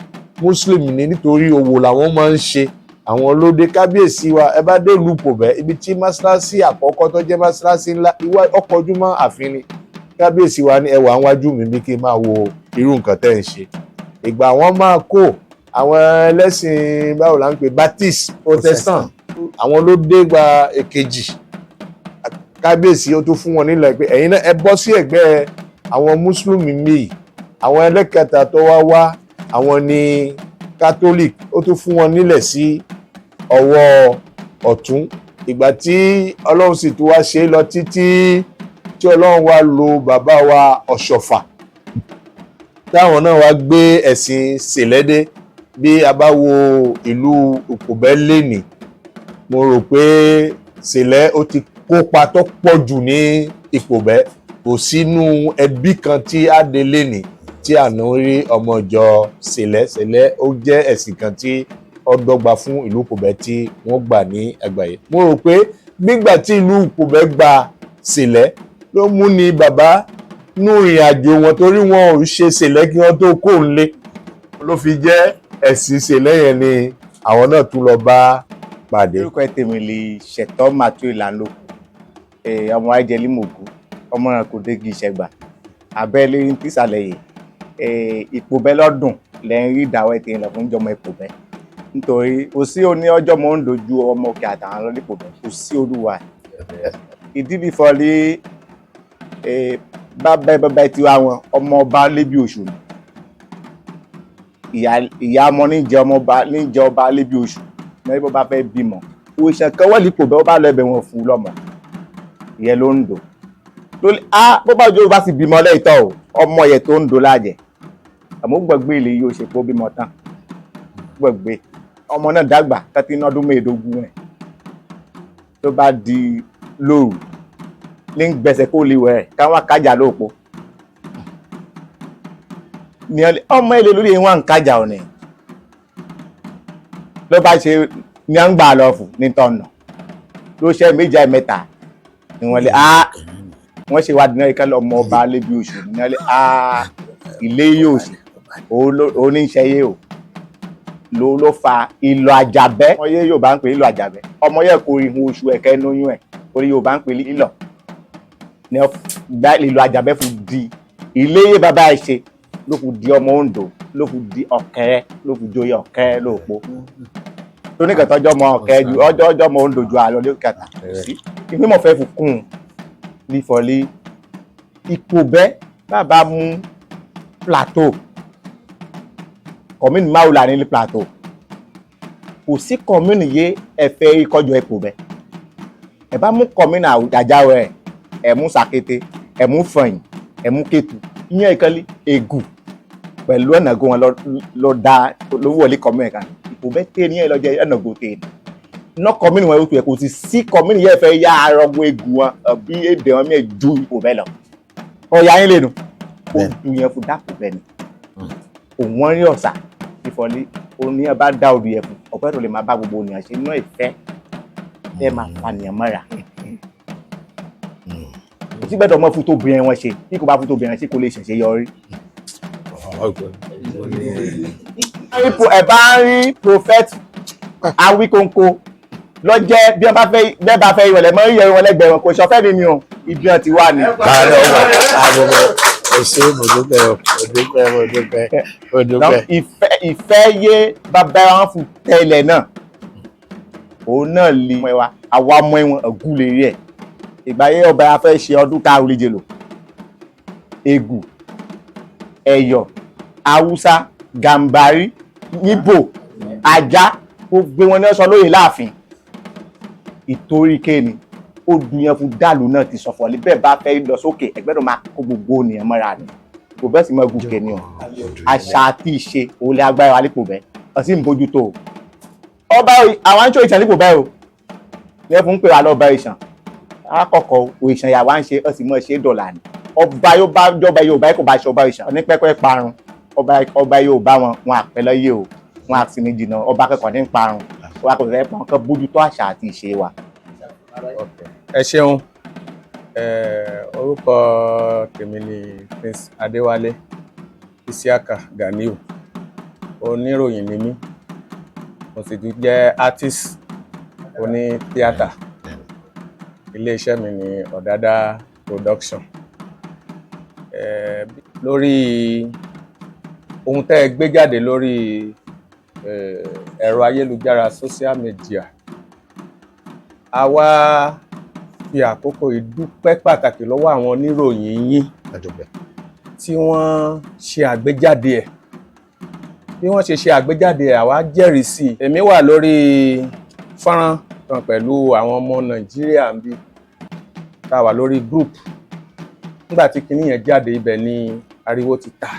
Muslim ní nítorí òwò làwọn máa ń ṣe, àwọn ló dé. Kábíyèsí wa, ẹ bá dé ìlú Ìpòbẹ́, ibi tí mọ́ṣáláṣí àkọ́kọ́ tó jẹ́ mọ́ṣáláṣí ńlá, ọkọ̀ ojúmọ́ ààfin ni. Kábíyèsí wa ní ẹwà wájú mi bí kí n máa wo irú nǹkan tẹ́ ń ṣe. Ìgbà wọn máa kó àwọn ẹlẹ́sìn báwo la ń pè, Baptist, Protestant, àwọn ló dé gba èkejì. Kábíyèsí ó tún fún wọn nílẹ̀ pé ẹ̀yin náà ẹ bọ́ sí ẹ̀gbẹ́ àwọn mùsùlùmí míì. Àwọn ẹlẹ́kẹta tó wá àwọn ni Catholic, ó tún fún wọn nílẹ̀ sí ọwọ́ ọ̀tún. Ìgbà tí Ọlọ́run sì tún wá ṣe lọ títí tí Ọlọ́run wá lo bàbá wa Ọ̀ṣọ̀fà, táwọn náà wá gbé ẹ̀sìn Sẹ̀lẹ́dé. Bí a bá wo ìlú Ìpòbẹ́ lénìí, mo rò pé Sẹ̀lẹ́ ó ti kópa tó pọ̀ jù ní Ìpòbẹ́. Kò sínú ẹbí kan tí á dé lénìí tí àná rí ọmọ ìjọ Sẹ̀lẹ́. Sẹ̀lẹ́ ó jẹ́ ẹ̀sìn kan tí ó dọ́gba fún ìlú Ìpòbẹ́ tí wọ́n gbà ní àgbáyé. Mo rò pé nígbà tí ìlú Ìpòbẹ́ gba Sẹ̀lẹ́ ló mú ni bàbá nú ìrìn àjò wọn, torí wọn ò ṣe Sẹ̀lẹ́ kí wọ́n tó kó nílé. Ló fi jẹ́ ẹ̀sìn Sẹ̀lẹ́ yẹn ni àwọn náà tún lọ bá pàdé. Orúkọ tèmi lè ṣẹ̀tọ́ Matthew Ìlànlókù, ọmọ Ajẹ́lí Mògú, ọmọ ẹranko dégi ìṣẹ̀gbà, abẹ́lé ní tìsàlẹ̀ yìí. Ìpòbẹ́ lọ́dún lẹ́yìn rí ìdáwọ́ ètò ìlọ fún ìjọmọ Ìpòbẹ́. Nítorí kò sí oní ọjọ́ mọ́ ń dojú ọmọ òkè àtàwọn lọ́dún Ìpòbẹ́, kò sí olúwa. Ìdí bí fọlí bàbá tiwa wọn ọmọ ọba lébi oṣù ni. Ìyá ọmọ níjẹ ọba lébi oṣù ní bó bá fẹ́ bímọ. Òṣìṣẹ́ kan wọ́n lè Ìpòbẹ́ ó bá lọ ẹbẹ̀ wọn fún un lọ́mọ. Ìyẹn ló ń dò. Bó bá ojú bá sì bímọ lẹ́yìntọ́ o, ọmọ yẹn tó ń dò lájẹ̀. Àmọ́ gbọ̀gbé ilé yóò ṣe pé ó bímọ tán. Gbọ̀gbé ọmọ náà dàgbà 13 ọdún mẹ́ẹ̀ẹ́dógún rẹ̀. Tó bá di lóru ní gbẹ̀sẹ̀ kó lè wẹ̀ káwọn akájà lóòpó. Ọmọ ilé lórí wọn ń kájà ọ̀nà ló bá ṣe ní à ń gbà lọ fún ní tọ̀nà ló ṣe méjì mẹ́ta ni wọ́n lé wọ́n ṣe wá dínà ìkàlẹ̀ ọmọ ọba lébi oṣù ní wọ́n lé ilé yóò ṣe oníṣẹ́yé o ló fa ìlò àjàbẹ́. ọmọ yẹ Yorùbá ń pè ìlò àjàbẹ́. ọmọ yẹ kó ihun oṣù ẹ̀kẹ́ lóyún ẹ̀ orí Yorùbá ń pè ìlọ̀ ní ìlò àjàbẹ́ fún di ilé yé bàbá ẹ̀ ṣe ló fi di ọmọ Oǹdó, ló fi di Ọ̀kẹ́rẹ́, ló fi joyè Ọ̀kẹ́rẹ́ lóòpó. tó ní kẹtọ́ ọjọ́ mọ Ọ̀kẹ́rẹ́ ju ọjọ́ mọ Oǹdó ju àlọ́ lé kẹta sí. ìpín mọ̀ fẹ́ fi kún un ní fọlí. Ìpòbẹ́ bàbá mú plateau kọ̀mínì máwùlà ní plateau. kò sí kọ̀mínì yé ẹ̀fẹ́ ìkọjọ Ìpòbẹ́. ẹ̀ bá mú kọ̀mínì Àjáwẹ̀, ẹ̀ mú Sàkété, ẹ̀ mú Fọ̀yìn, ẹ̀ mú Kétu, ìyẹn ìkànnì Ègù pẹ̀lú ẹ̀nàgó wọn ló wọlé kọ̀mínì kan. Ìpòbẹ́ tẹ̀ ní ẹ̀ lọ́jọ́ ẹ̀nàgó tẹ̀ ní. iná kọ̀mínì wọn yóò kò sì sí kọ̀mínì yẹn fẹ́ yá arọgbó Ègù wọn bí èdè wọn mi ju Ìpòbẹ́ lọ. ọ̀ya yín lè nu òun yẹn fún Ìpòbẹ́ ni. òun wọn rí ọ̀sà ìfọ̀lẹ́ òun yẹn bá dá odò yẹn fún ọ̀pẹ́ tó lè máa bá gbogbo ènìyàn ṣe iná ìfẹ́ ẹ máa fa nìyẹn mọ́ra. kò sí bẹ́ẹ̀ ọmọ fún tóbìnrin wọn ṣe bí kò bá fún tóbìnrin ṣe kò lè ṣẹ̀ṣẹ̀ yọrí. ẹ bá ń rí prophet Awíkóńkó lọ́jẹ́ bí wọ́n bá fẹ́ ìwọ̀lẹ̀ mọ́ yẹ wọn lẹ́gbẹ̀ẹ́ wọn kò sọfẹ́ mi ni o ibi wọn ti wà ní. láàárọ̀ wà àbọ̀bọ̀ ẹ̀ṣẹ́ mọ̀dúpẹ́. ìfẹ́ yé bàbá wọn fún tẹ́lẹ̀ náà òun náà lè mọ ẹwà àwa ọmọ ẹwọn ẹ̀gún lè rí ẹ̀ ìgbà yẹ ọba yà fẹ́ ṣe ọdún ká oríje lò Ẹ̀gù Ẹ̀yọ̀ Haúsá Gàmbàrí Ìgbò Ajá gbogbo wọn ní ọsọ lóye láàfin ìtorí kéènì ó dùnyàn fún dàlú náà ti sọ̀fọ̀ ní bẹ́ẹ̀ bá fẹ́ lọ sókè ẹgbẹ́ tó máa kó gbogbo ènìyàn mọ́ra ni kò bẹ́ẹ̀ sì mọ́ gùnkè ni o àṣà àti ìṣe òun lè agbára wa lípò bẹ́ẹ̀ ọtí ń bójútó o ọba àwọn àńṣó ìṣàn lípò bẹ́ẹ̀ o ní ẹfún ń pè wá lọ́ba ìṣàn àkọ́kọ́ òìṣàn yà wá ń ṣe ọtí mọ́ ṣe dọ̀là ni ọba yóò bá jọba Yorùbá kò bá ṣe ọba ìṣàn ní pẹ́pẹ́ parun ọba Yorùbá wọn àpẹlẹ́yẹ o wọn àti ní jìnnà ọba akẹ́kọ̀ọ́ ní parun wa kò fẹ́ pọn kan bójútó àṣà àti ìṣe wa. ẹ ṣeun orúkọ tèmi ni Prince Adéwálé Isiaka Ganiu oníròyìn ni mí mo sì tún jẹ́ artist oní tíátà iléeṣẹ́ mi ní Ọ̀dádá production lórí ohun tẹ́ ẹ gbé jáde lórí ẹ̀rọ ayélujára social media a wá fi àkókò ìdúpẹ́ pàtàkì lọ́wọ́ àwọn oníròyìn yín tí wọ́n ṣe àgbéjáde ẹ̀ bí wọ́n ṣe àgbéjáde ẹ̀ àwa jẹ́rìí sí i. Èmi wà lórí fọ́nrán kan pẹ̀lú àwọn ọmọ Nàìjíríà ń bí tá a wà lórí group nígbà tí kinní yẹn jáde ibẹ̀ ni ariwo ti ta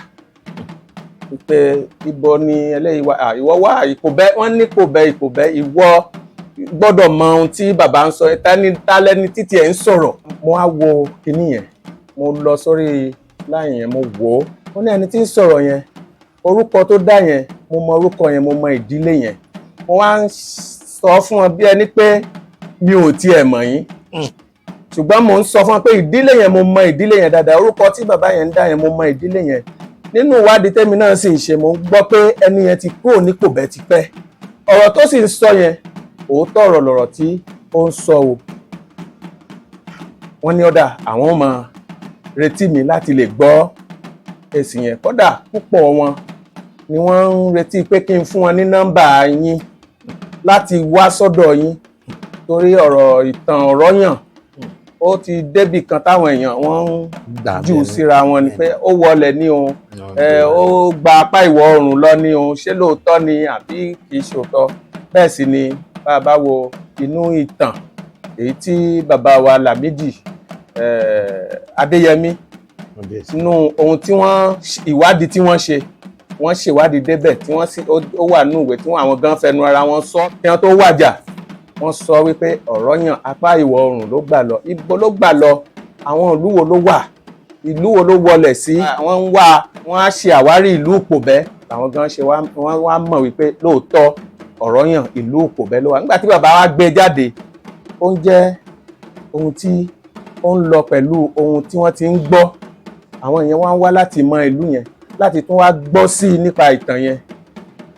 pé ibo ni eléyìí wá ìwọ wá ìkòbẹ́ wọ́n ní ìkòbẹ́ ìwọ gbọ́dọ̀ mọ ohun tí bàbá ń sọ tálẹ́ni títí ẹ̀ ń sọ̀rọ̀. Mo á wo kinní yẹn mo lọ sórí láì yẹn mo wò ó wọ́n ní ẹni tí ń sọ̀rọ̀ yẹn orúkọ tó dá yẹn mo mọ orúkọ yẹn mo mọ ìdílé yẹn mo wá ń sọ fún wọn bí ẹni pé mi ò tiẹ̀ mọ̀ yín ṣùgbọ́n mo ń sọ fún wọn pé ìdílé yẹn mo mọ ìdílé yẹn dáadáa orúkọ tí bàbá yẹn ń dá yẹn mo mọ ìdílé yẹn nínú ìwádìí tẹ́mi náà sì ń ṣe mo ń gbọ́ pé ẹni yẹn ti kúrò ní Kòbẹ́ ti pẹ́ ọ̀rọ̀ tó sì ń sọ yẹn òótọ́ ọ̀rọ̀ lọ̀rọ̀ tí ó ń sọ o wọ́n ní ọ̀dà àwọn máa retí mi láti lè gbọ́ èsì yẹn kódà púpọ̀ wọn ni wọ́n ń retí pé kí n fún wọn ní nọ́mbà yín láti wá sọ́dọ̀ yín torí ọ̀rọ̀ ìtàn ọ̀rọ̀ yàn ó ti débì kan táwọn èèyàn wọ́n ń jù síra wọn ni pé ó wọlé ní o ó gba apá ìwọ̀ oòrùn lọ ní o ṣé lóòótọ́ ni àbí kìí ṣòótọ́ bẹ́ẹ̀ sì ni bá a bá wo inú ìtàn èyí tí bàbá wa Lámídì Adéyẹmí nínú ohun tí ìwádìí tí wọ́n ṣèwádìí débẹ̀ tí wọ́n sì ó wà nínú ìwé tí àwọn gan fẹnu ara wọn sọ kí wọ́n tó wàjà wọ́n sọ wípé Ọ̀rọ̀yàn apá ìwọ̀ oòrùn ló gbà lọ ibo ló gbà lọ àwọn ìlú wo ló wà ìlú wo ló wọlẹ̀ sí wọ́n ń wá wọ́n á ṣe àwárí ìlú Ìpòbẹ́ làwọn gan ṣe wọ́n wá mọ̀ wípé lóòótọ́ Ọ̀rọ̀yàn ìlú Ìpòbẹ́ ló wà nígbà tí bàbá wa gbé jáde ó ń jẹ́ ohun tí ó ń lọ pẹ̀lú ohun tí wọ́n ti ń gbọ́ àwọn èèyàn wá ń wá láti mọ ìlú yẹn láti tún wá gbọ́ sí i nípa ìtàn yẹn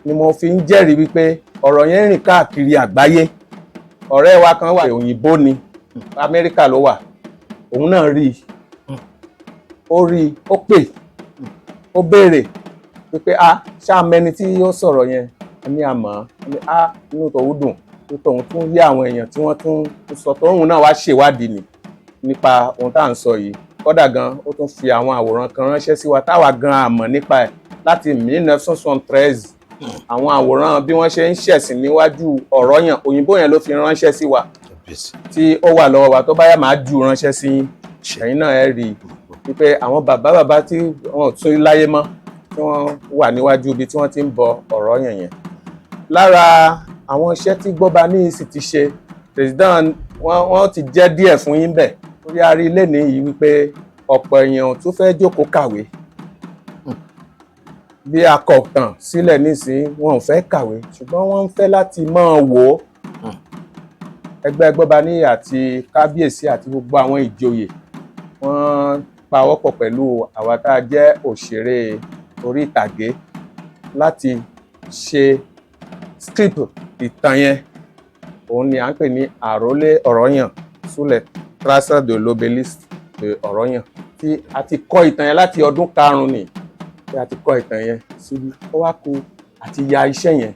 ni mo fi ń jẹ́rìí wípé ọ̀rọ̀ yẹn rìn káàkiri àgbáyé ọ̀rẹ́ wa kan wà òyìnbó ni Amẹ́ríkà ló wà òun náà rí ó pè ó béèrè wípé ṣáà mẹni tí ó sọ̀rọ̀ yẹn ní àmọ́ inú tòun dùn tòun tún yé àwọn èèyàn tí wọ́n tún sọ tóun náà wá ṣèwádìí nípa ohun tá à ń sọ yìí kódà gan ó tún fi àwọn àwòrán kan ránṣẹ́ sí wa táwa gan àmọ̀ nípa ẹ̀ láti 1973 àwọn àwòrán bí wọ́n ṣe ń ṣẹ̀sìn níwájú Ọ̀rọ̀yàn òyìnbó yẹn ló fi ránṣẹ́ sí wa tí ó wà lọ́wọ́ wa tó bá yá máa jù ránṣẹ́ sí ẹ̀yin náà ẹ rí i wípé àwọn bàbá tí wọ́n tún láyé mọ́ tí wọ́n wà níwájú ibi tí wọ́n ti ń bọ Ọ̀rọ̀yàn yẹn. Lára àwọn iṣẹ́ tí Gbọ́baníyì sì ti ṣe president wọ́n ti jẹ́ díẹ̀ fún yín bẹ̀ torí a rí ilé nìyí wípé ọ̀pọ̀ èèyàn tún fẹ́ jókòó kàwé bí akọ̀tàn sílẹ̀ nísìnyí wọn ò fẹ́ kàwé ṣùgbọ́n wọ́n ń fẹ́ láti máa wò ó ẹgbẹ́ Gbọ́baníyì àti kábíyèsí àti gbogbo àwọn ìjòyè wọ́n pawọ́pọ̀ pẹ̀lú àwa tá a jẹ́ òṣèré orí ìtàgé láti ṣe script ìtàn yẹn òun ni à ń pè ní àrólé Ọ̀rọ̀yàn sous les traces de l'obélisque de Ọ̀rọ̀yàn tí a ti kọ ìtàn yẹn láti ọdún 5 ni tí a ti kọ ìtàn yẹn síbi ó wá kù àti ya iṣẹ́ yẹn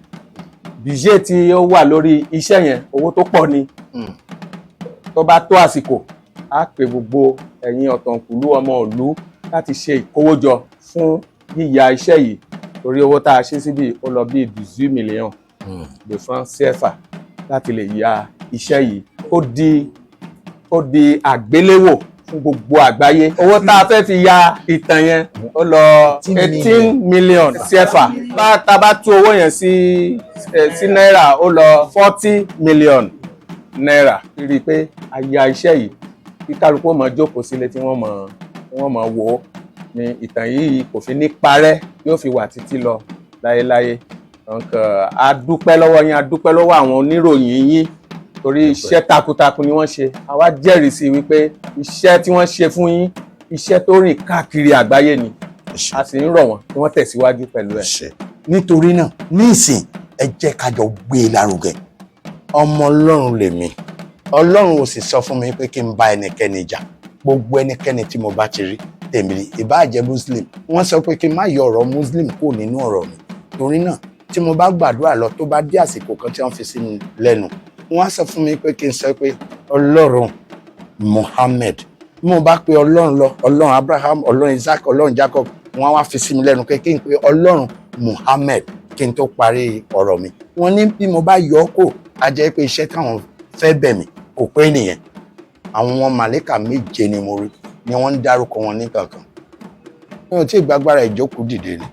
budget tí ó wà lórí iṣẹ́ yẹn owó tó pọ̀ ni tó bá tó àsìkò á pè gbogbo ẹ̀yin ọ̀tọ̀kùlú ọmọ ìlú láti ṣe ìkówójọ fún yíya iṣẹ́ yìí torí owó tá a ṣe síbi ó lọ bí 18 millions de francs CFA láti lè ya iṣẹ́ yìí ó di àgbéléwò fún gbogbo àgbáyé. Owó tá a fẹ́ fi ya ìtàn yẹn ó lọ 18 millions CFA bá tá bá tú owó yẹn sí náírà ó lọ 40 millions náírà. Rí i pé a ya iṣẹ́ yìí kí kálukú ó máa jókòó sílé tí wọ́n máa wò ó ní ìtàn yìí kò fi ní parẹ́ yóò fi wà títí lọ láyéláyé. Donc a dúpẹ́ lọ́wọ́ yín, a dúpẹ́ lọ́wọ́ àwọn oníròyìn yín torí iṣẹ́ takuntakun ni wọ́n ṣe. A wá jẹ́rìí sí wípé iṣẹ́ tí wọ́n ṣe fún yín iṣẹ́ tó rìn káàkiri àgbáyé ni a sì ń rọ̀ wọ́n kí wọ́n tẹ̀síwájú pẹ̀lú ẹ̀. Nítorí náà ní ìsìn ẹ jẹ́ ká jọ gbé e lárugẹ. Ọmọ Ọlọ́run lèmi, Ọlọ́run ò sì sọ fún mi pé kí n bá ẹnikẹ́ni jà. Gbogbo ẹnikẹ́ni tí mo bá ti rí tèmi rí ìbá jẹ́ Muslim, wọ́n sọ pé kí n má yọ ọ̀rọ̀ Muslim kúrò nínú ọ̀rọ̀ mi. Torí náà tí mo bá gbàdúrà lọ tó bá dé àsìkò kan tí wọ́n fi sí mi lẹ́nu, wọ́n á sọ fún mi pé kí n sọ pé Ọlọ́run Muhammad. Mo bá pe Ọlọ́run lọ, Ọlọ́run Abraham, Ọlọ́run Isaac, Ọlọ́run Jacob, wọ́n á wá fi sí mi lẹ́nu pé kí n pe Ọlọ́run Muhammad kí n tó parí ọ̀rọ̀ mi. Wọ́n ní bí mo bá yọ ọ́ kò á jẹ́ pé iṣẹ́ táwọn fẹ́ bẹ̀ mí kò pé nìyẹn. Àwọn màlẹ́kà 7 ni mo rí ni wọ́n ń dárúkọ wọn ní kankan. Mi ò tí ì gbàgbára ìjókòó dìde ni.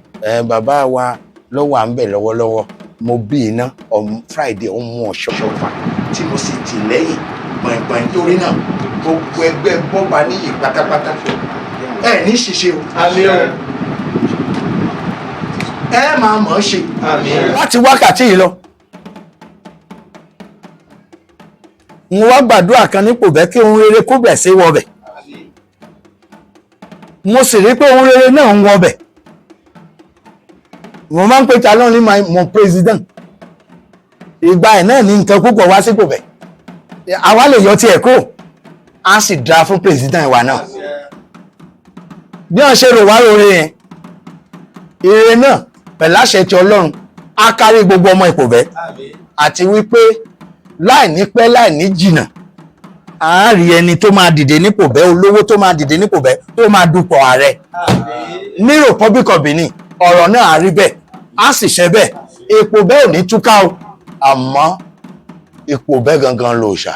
Bàbá wa lọ́wọ́ à ń bẹ̀ lọ́wọ́lọ́wọ́ mo bí iná on Friday ó mú ọ̀ṣọ́ wa tí mo sì tì lẹ́yìn gbọ̀ngbọ̀n torí náà gbogbo ẹgbẹ́ bọ́ba níyì pátápátá ẹ ní ṣiṣẹ́ o. Àmín o. Ẹ máa mọ̀ ọ́ ṣe. Àmín. Láti wákàtí yìí lọ mo wá gbàdúrà kan nípò bẹ́ẹ̀ kí ohun rere kó bẹ̀ sí wọbẹ̀. Mo sì rí pé ohun rere náà ń wọbẹ̀. Mo máa ń pè ta lọ́run ní mon president. Ìgbà ẹ̀ náà ní nǹkan púpọ̀ wá sípò bẹ̀. Àwa lè yọ ti ẹ̀ kó a sì dá fún president wa náà. Bí wọ́n ṣe rò wá lóore yẹn, ire náà pẹ̀lú àṣẹ ti Ọlọ́run á kárí gbogbo ọmọ ipò bẹ́ẹ̀. Àti wípé láì ní pẹ́ láì ní jìnnà a rí ẹni tó máa dìde nípò bẹ́ẹ̀, olówó tó máa dìde nípò bẹ́ẹ̀ tó máa dupò ààrẹ ní Republic of Benin. Ọ̀rọ̀ náà á rí bẹ́ẹ̀ á sì ṣe bẹ́ẹ̀. Ipò bẹ́ẹ̀ ò ní túká o, àmọ́ ipò bẹ́ẹ̀ gangan ló ṣà.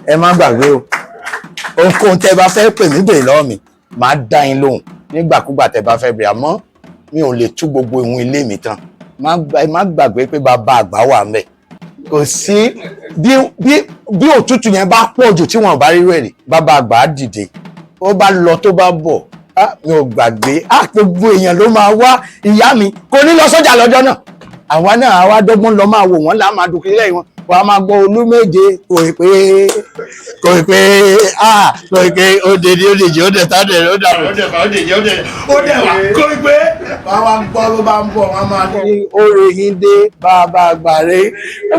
Ẹ má gbàgbé o, ohunkóhun tẹ́ bá fẹ́ pè mí bèrè lọ́wọ́ mi màá dá yín lóhùn nígbàkúgbà tẹ́ bá fẹ́ bèrè, àmọ́ mi ò lè tú gbogbo ìhun ilé mi tán. Má gbàgbé pé bàbá àgbà wà ń bẹ̀. Kò sí bí òtútù yẹn bá pọ̀ jù tí wọ́n bá rí rẹ̀ rí, bàbá àgbà á dìde. Ó bá lọ tó bá bọ̀ mi ò gbàgbé gbogbo èèyàn ló máa wá. Ìyá mi kò ní lọ sọ́jà lọ́jọ́ náà, àwa náà àwa dọ́gbọ́n lọ máa wò wọ́n lá máa dùn kílẹ̀ wọn wàá máa gbọ́ Olúméje kò ì pé kò ì pé ó dèjì ó dẹ̀ tá dẹ̀ ó dàrú ó dẹ̀ fà ó dèjì ó dẹ̀ wà kò ì pé wàá wá gbọ́ ló bá ń bọ̀ wọ́n máa ní oore yín dé bàbá àgbàre.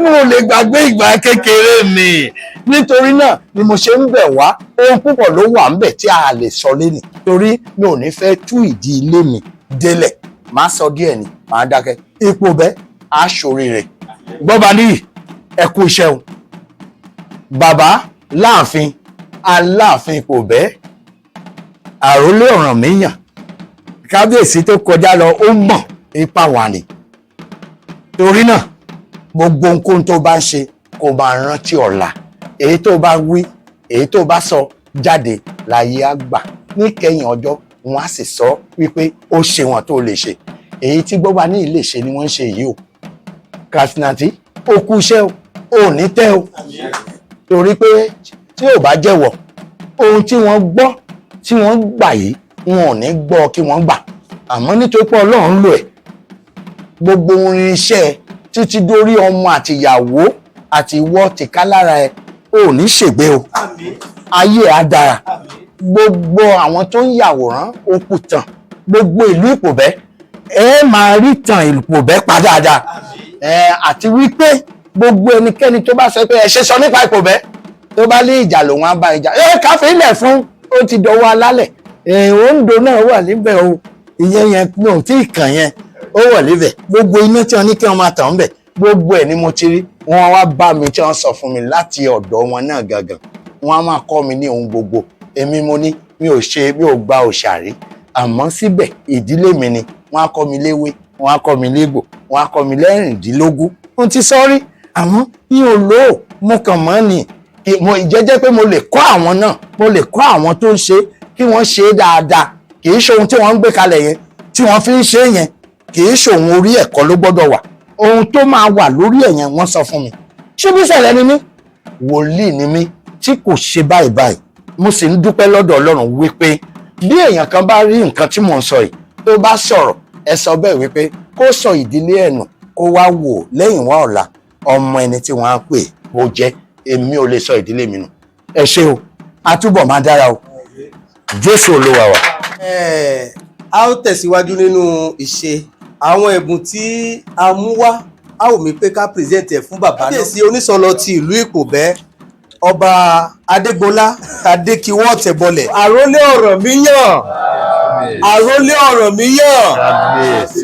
Mo ò lè gbàgbé ìgbà kékeré mi, nítorí náà ni mo ṣe ń bẹ̀ wá. Ohun púpọ̀ ló wà ń bẹ̀ tí a lè sọ lénìí torí mi ò ní fẹ́ tú ìdí ilé mi délẹ̀. Màá sọ díẹ̀ ni màá dákẹ́. Ipò bẹ́ẹ̀ aṣòre rẹ̀ gbọ́ba níyì ẹ kú iṣẹ́ o. Bàbá láàfin Aláàfin ipò bẹ́ẹ̀ àrólé Ọ̀rànmíyàn kábíyèsí tó kọjá lọ ó mọ̀ ipa wà ní. Torí náà gbogbo ohunkóhun tó bá ń ṣe kó máa rántí ọ̀la. Èyí tó bá wí èyí tó bá sọ jáde láyé á gbà. Níkẹyìn ọjọ́ wọn á sì sọ wípé ó ṣe wọn tó lè ṣe. Èyí tí gbọ́ba ní ilé ṣe ni wọ́n ń ṣe yìí o. Kasinati ó kú iṣẹ́ o, ò ní tẹ́ o. Torí pé tí ò bá jẹ́wọ́ ohun tí wọ́n gbọ́ tí wọ́n gbà yìí wọn ò ní gbọ́ kí wọ́n gbà. Àmọ́ nítorí pé Ọlọ́run lò ẹ̀ gbogbo orin iṣẹ́ títí dórí ọmọ àtìyàwó àti ìwọ tìká lára ẹ ò ní ṣègbé o. Ayé á dára. Gbogbo àwọn tó ń yàwòrán okù tàn gbogbo ìlú Ìpòbẹ́ ẹ máa rí tàn Ìpòbẹ́ pa dáadáa. Àti wípé gbogbo ẹnikẹ́ni tó bá sọ pé ẹ ṣe sọ nípa Ìkòbẹ́ tó bá lé ìjà lòun á bá ìjà káfí ilẹ̀ fún ó ti dọwọ́ alálẹ̀ Oǹdó náà wà níbẹ̀ o ìyẹn yẹn náà tí ìkàn yẹn ó wà níbẹ̀ gbogbo iná tí wọ́n ní kí wọ́n máa tàn bẹ̀ gbogbo ẹ̀ ni mo ti rí wọ́n wá bá mi tí wọ́n sọ fún mi láti ọ̀dọ̀ wọn náà gangan wọ́n á máa kọ́ mi ní ohun gbogbo èmi mo ní mi ò gba òṣàrí àmọ́ síbẹ̀ ìdílé mi ni wọ́n á kọ́ mi léwé wọ́n á kọ́ mi légbò wọ́n á kọ́ mi lẹ́rìndínlógún wọ́n ti sọ́rí àmọ́ mi ò lò ó mo kàn mọ́ ni ìjẹ́jẹ́ pé mo lè kọ́ àwọn náà mo lè kọ́ àwọn tó ń ṣe kí wọ́n ṣe é dáadáa kì í ṣe ohun tí wọ́n ń gbé kalẹ̀ yẹn tí wọ́n fi ń ṣe yẹn kì í ṣe ohun orí ẹ̀kọ́ ló gbọ́dọ̀ wà ohun tó máa wà lórí ẹ̀ yẹn wọ́n sọ fún mi ṣé bí ṣẹlẹ̀ ni mí wòlíì ni mí tí kò ṣe báyìí báyìí mo sì ń dúpẹ́ lọ́dọ̀ Ọlọ́run wípé bí èèyàn kan bá rí nǹkan tí mò ń sọ yìí tó bá sọ̀rọ̀ ẹ sọ bẹ́ẹ̀ wípé kó sọ ìdílé ẹ̀ nù kó wá wò lẹ́yìn wá ọ̀la ọmọ ẹni tí wọ́n á pè ó jẹ́ èmi ò lè sọ ìdílé mi nù ẹ ṣé o àtúbọ̀ máa dára o Jésù Olúwa wa. A ó tẹ̀síwájú nínú ìṣe àwọn ẹ̀bùn tí a mú wá a ò mí pé ká pírẹsẹ̀ntì ẹ̀ fún bàbá náà. Kábíyèsí Onísọlọ ti ìlú Ìkòbẹ́ ọba Adégbọlá Adékiwọ́ Ọ̀tẹ̀bọlẹ̀ àrólé Ọ̀rànmíyàn àrólé Ọ̀rànmíyàn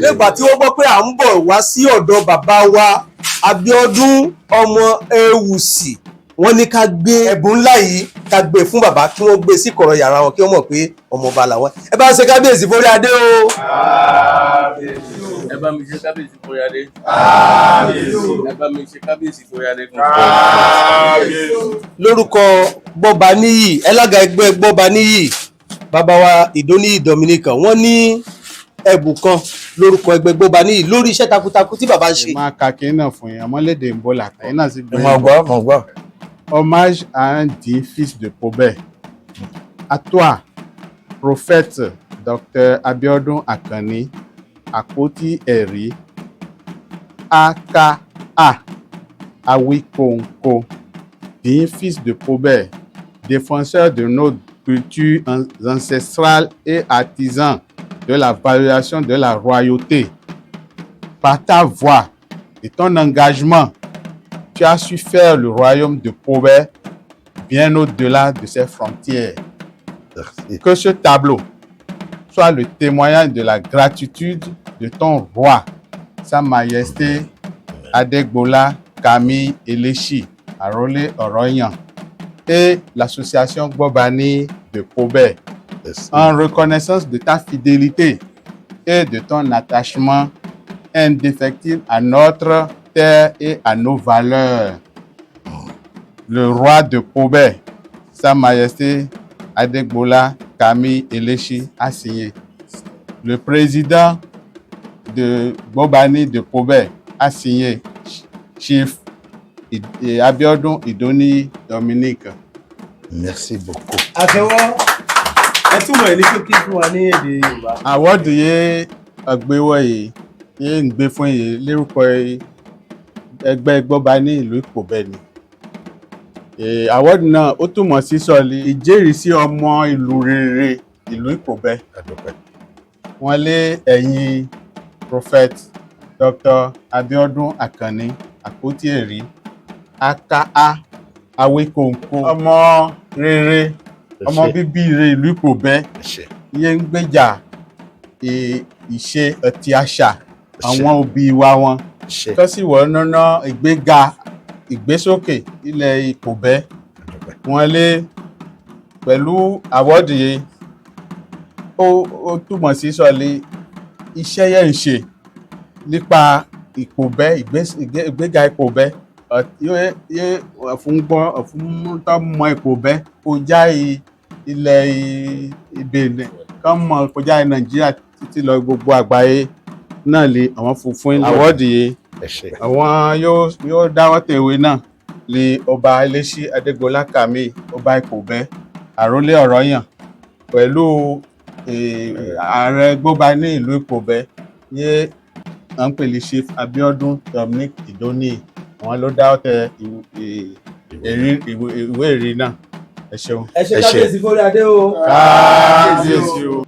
nígbà tí wọ́n gbọ́ pé à ń bọ̀ wá sí ọ̀dọ̀ bàbá wa Abíọ́dún ọmọ Ewùsì wọ́n ní ká gbé ẹ̀bùn ńlá yìí ká gbé fún bàbá kí wọ́n gbé sí kọ̀rọ̀ yàrá wọn kí wọ́n mọ̀ pé ọmọ ọba làwọn. Ẹ bá ń ṣe kábíyèsí forí adé o. Ẹ bá mi ṣe kábíyèsí forí adé. Ẹ bá mi ṣe kábíyèsí forí adé. Lórúkọ Gbọ́baníyì ẹlága ẹgbẹ́ Gbọ́baníyì bàbá wa Ìdóníyì Dominican wọ́n ní ẹ̀bùn kan lórúkọ ẹgbẹ́ Gbọ́baníyì lórí iṣẹ́ takuntakun tí bàbá ń ṣe. máa ka kí náà fún yín ọmọlédè ń bọ̀ làtàyìn náà sì gbé. mo gbọ́. Hommage à un digne fils de Pobet. À toi, prophète Dr Abiodun Akani, Àpótí Ẹ̀rí, aka Awikonko, digne fils de Pobet, défenseur de nos cultures ancestrales et artisan de la valorisation de la royauté. Par ta voix et ton engagement, tu as su faire le royaume de Pobet bien au-delà de ses frontières. Merci. Que ce tableau soit le témoignage de la gratitude de ton roi, Sa Majesté Adegbola Camille Elechi Arole Oroyan et l'association Gbobani de Pobet, en reconnaissance de ta fidélité et de ton attachement indéfectible à notre terre et à nos valeurs. Le roi de Pobet, Sa Majesté Adegbola Camille Elechi a signé. Le président de Gbobani de Pobet a signé. Chief Abiodun Ìdóníyì Dominique. Merci beaucoup. Àtẹ́wọ́ ẹ túmọ̀ ẹ̀ ní kíkí fún wa ní èdè Yorùbá. Àwọ́dù yé ọgbẹ́wọ̀ yìí yé ń gbé fún yìí lórúkọ ẹgbẹ́ Gbọ́baní ìlú Ìkòbẹ́ ni. Àwọ́dù náà ó túmọ̀ sí sọ́ọ̀lì ìjẹ́rìísí ọmọ ìlú rere ìlú Ìkòbẹ́. Wọ́n lé ẹ̀yìn Prophet Dr Abiodun Akani Àpótí Ẹ̀rí aka Awikonko ọmọ rere ọmọ bíbí rere ìlú Ìkòbẹ́ yé ń gbèjà ìṣe àti àṣà àwọn òbí wa wọn tó sì wọ́n náná ìgbéga ìgbésókè ilẹ̀ Ìkòbẹ́ wọ́n lé pẹ̀lú àwọ́dì yìí ó túmọ̀ sí sọ́ọ̀lì iṣẹ́ yẹn ń ṣe nípa Ìkòbẹ́ ìgbéga Ìkòbẹ́ fún tó mọ Ìkòbẹ́ kọjá ilẹ̀ Benin kán mọ kọjá Nàìjíríà títí lọ gbogbo àgbáyé náà lè àwọn funfun àwọ́dì yìí àwọn yóò dáwọ́ tèwé náà lè ọba Elechi Adegbola Camille ọba Ìkòbẹ́ Àrólé Ọ̀rọ̀yàn pẹ̀lú ààrẹ Gbọ́baní ìlú Ìkòbẹ́ yé à ń pèlè Chief Abiodun Dominique Ìdóníyì àwọn ló dáwọ́ tẹ ìwé ẹ̀rí náà. Ẹ ṣeun. Ẹ ṣe kábíyèsí forí adé o. Kábíyèsí o.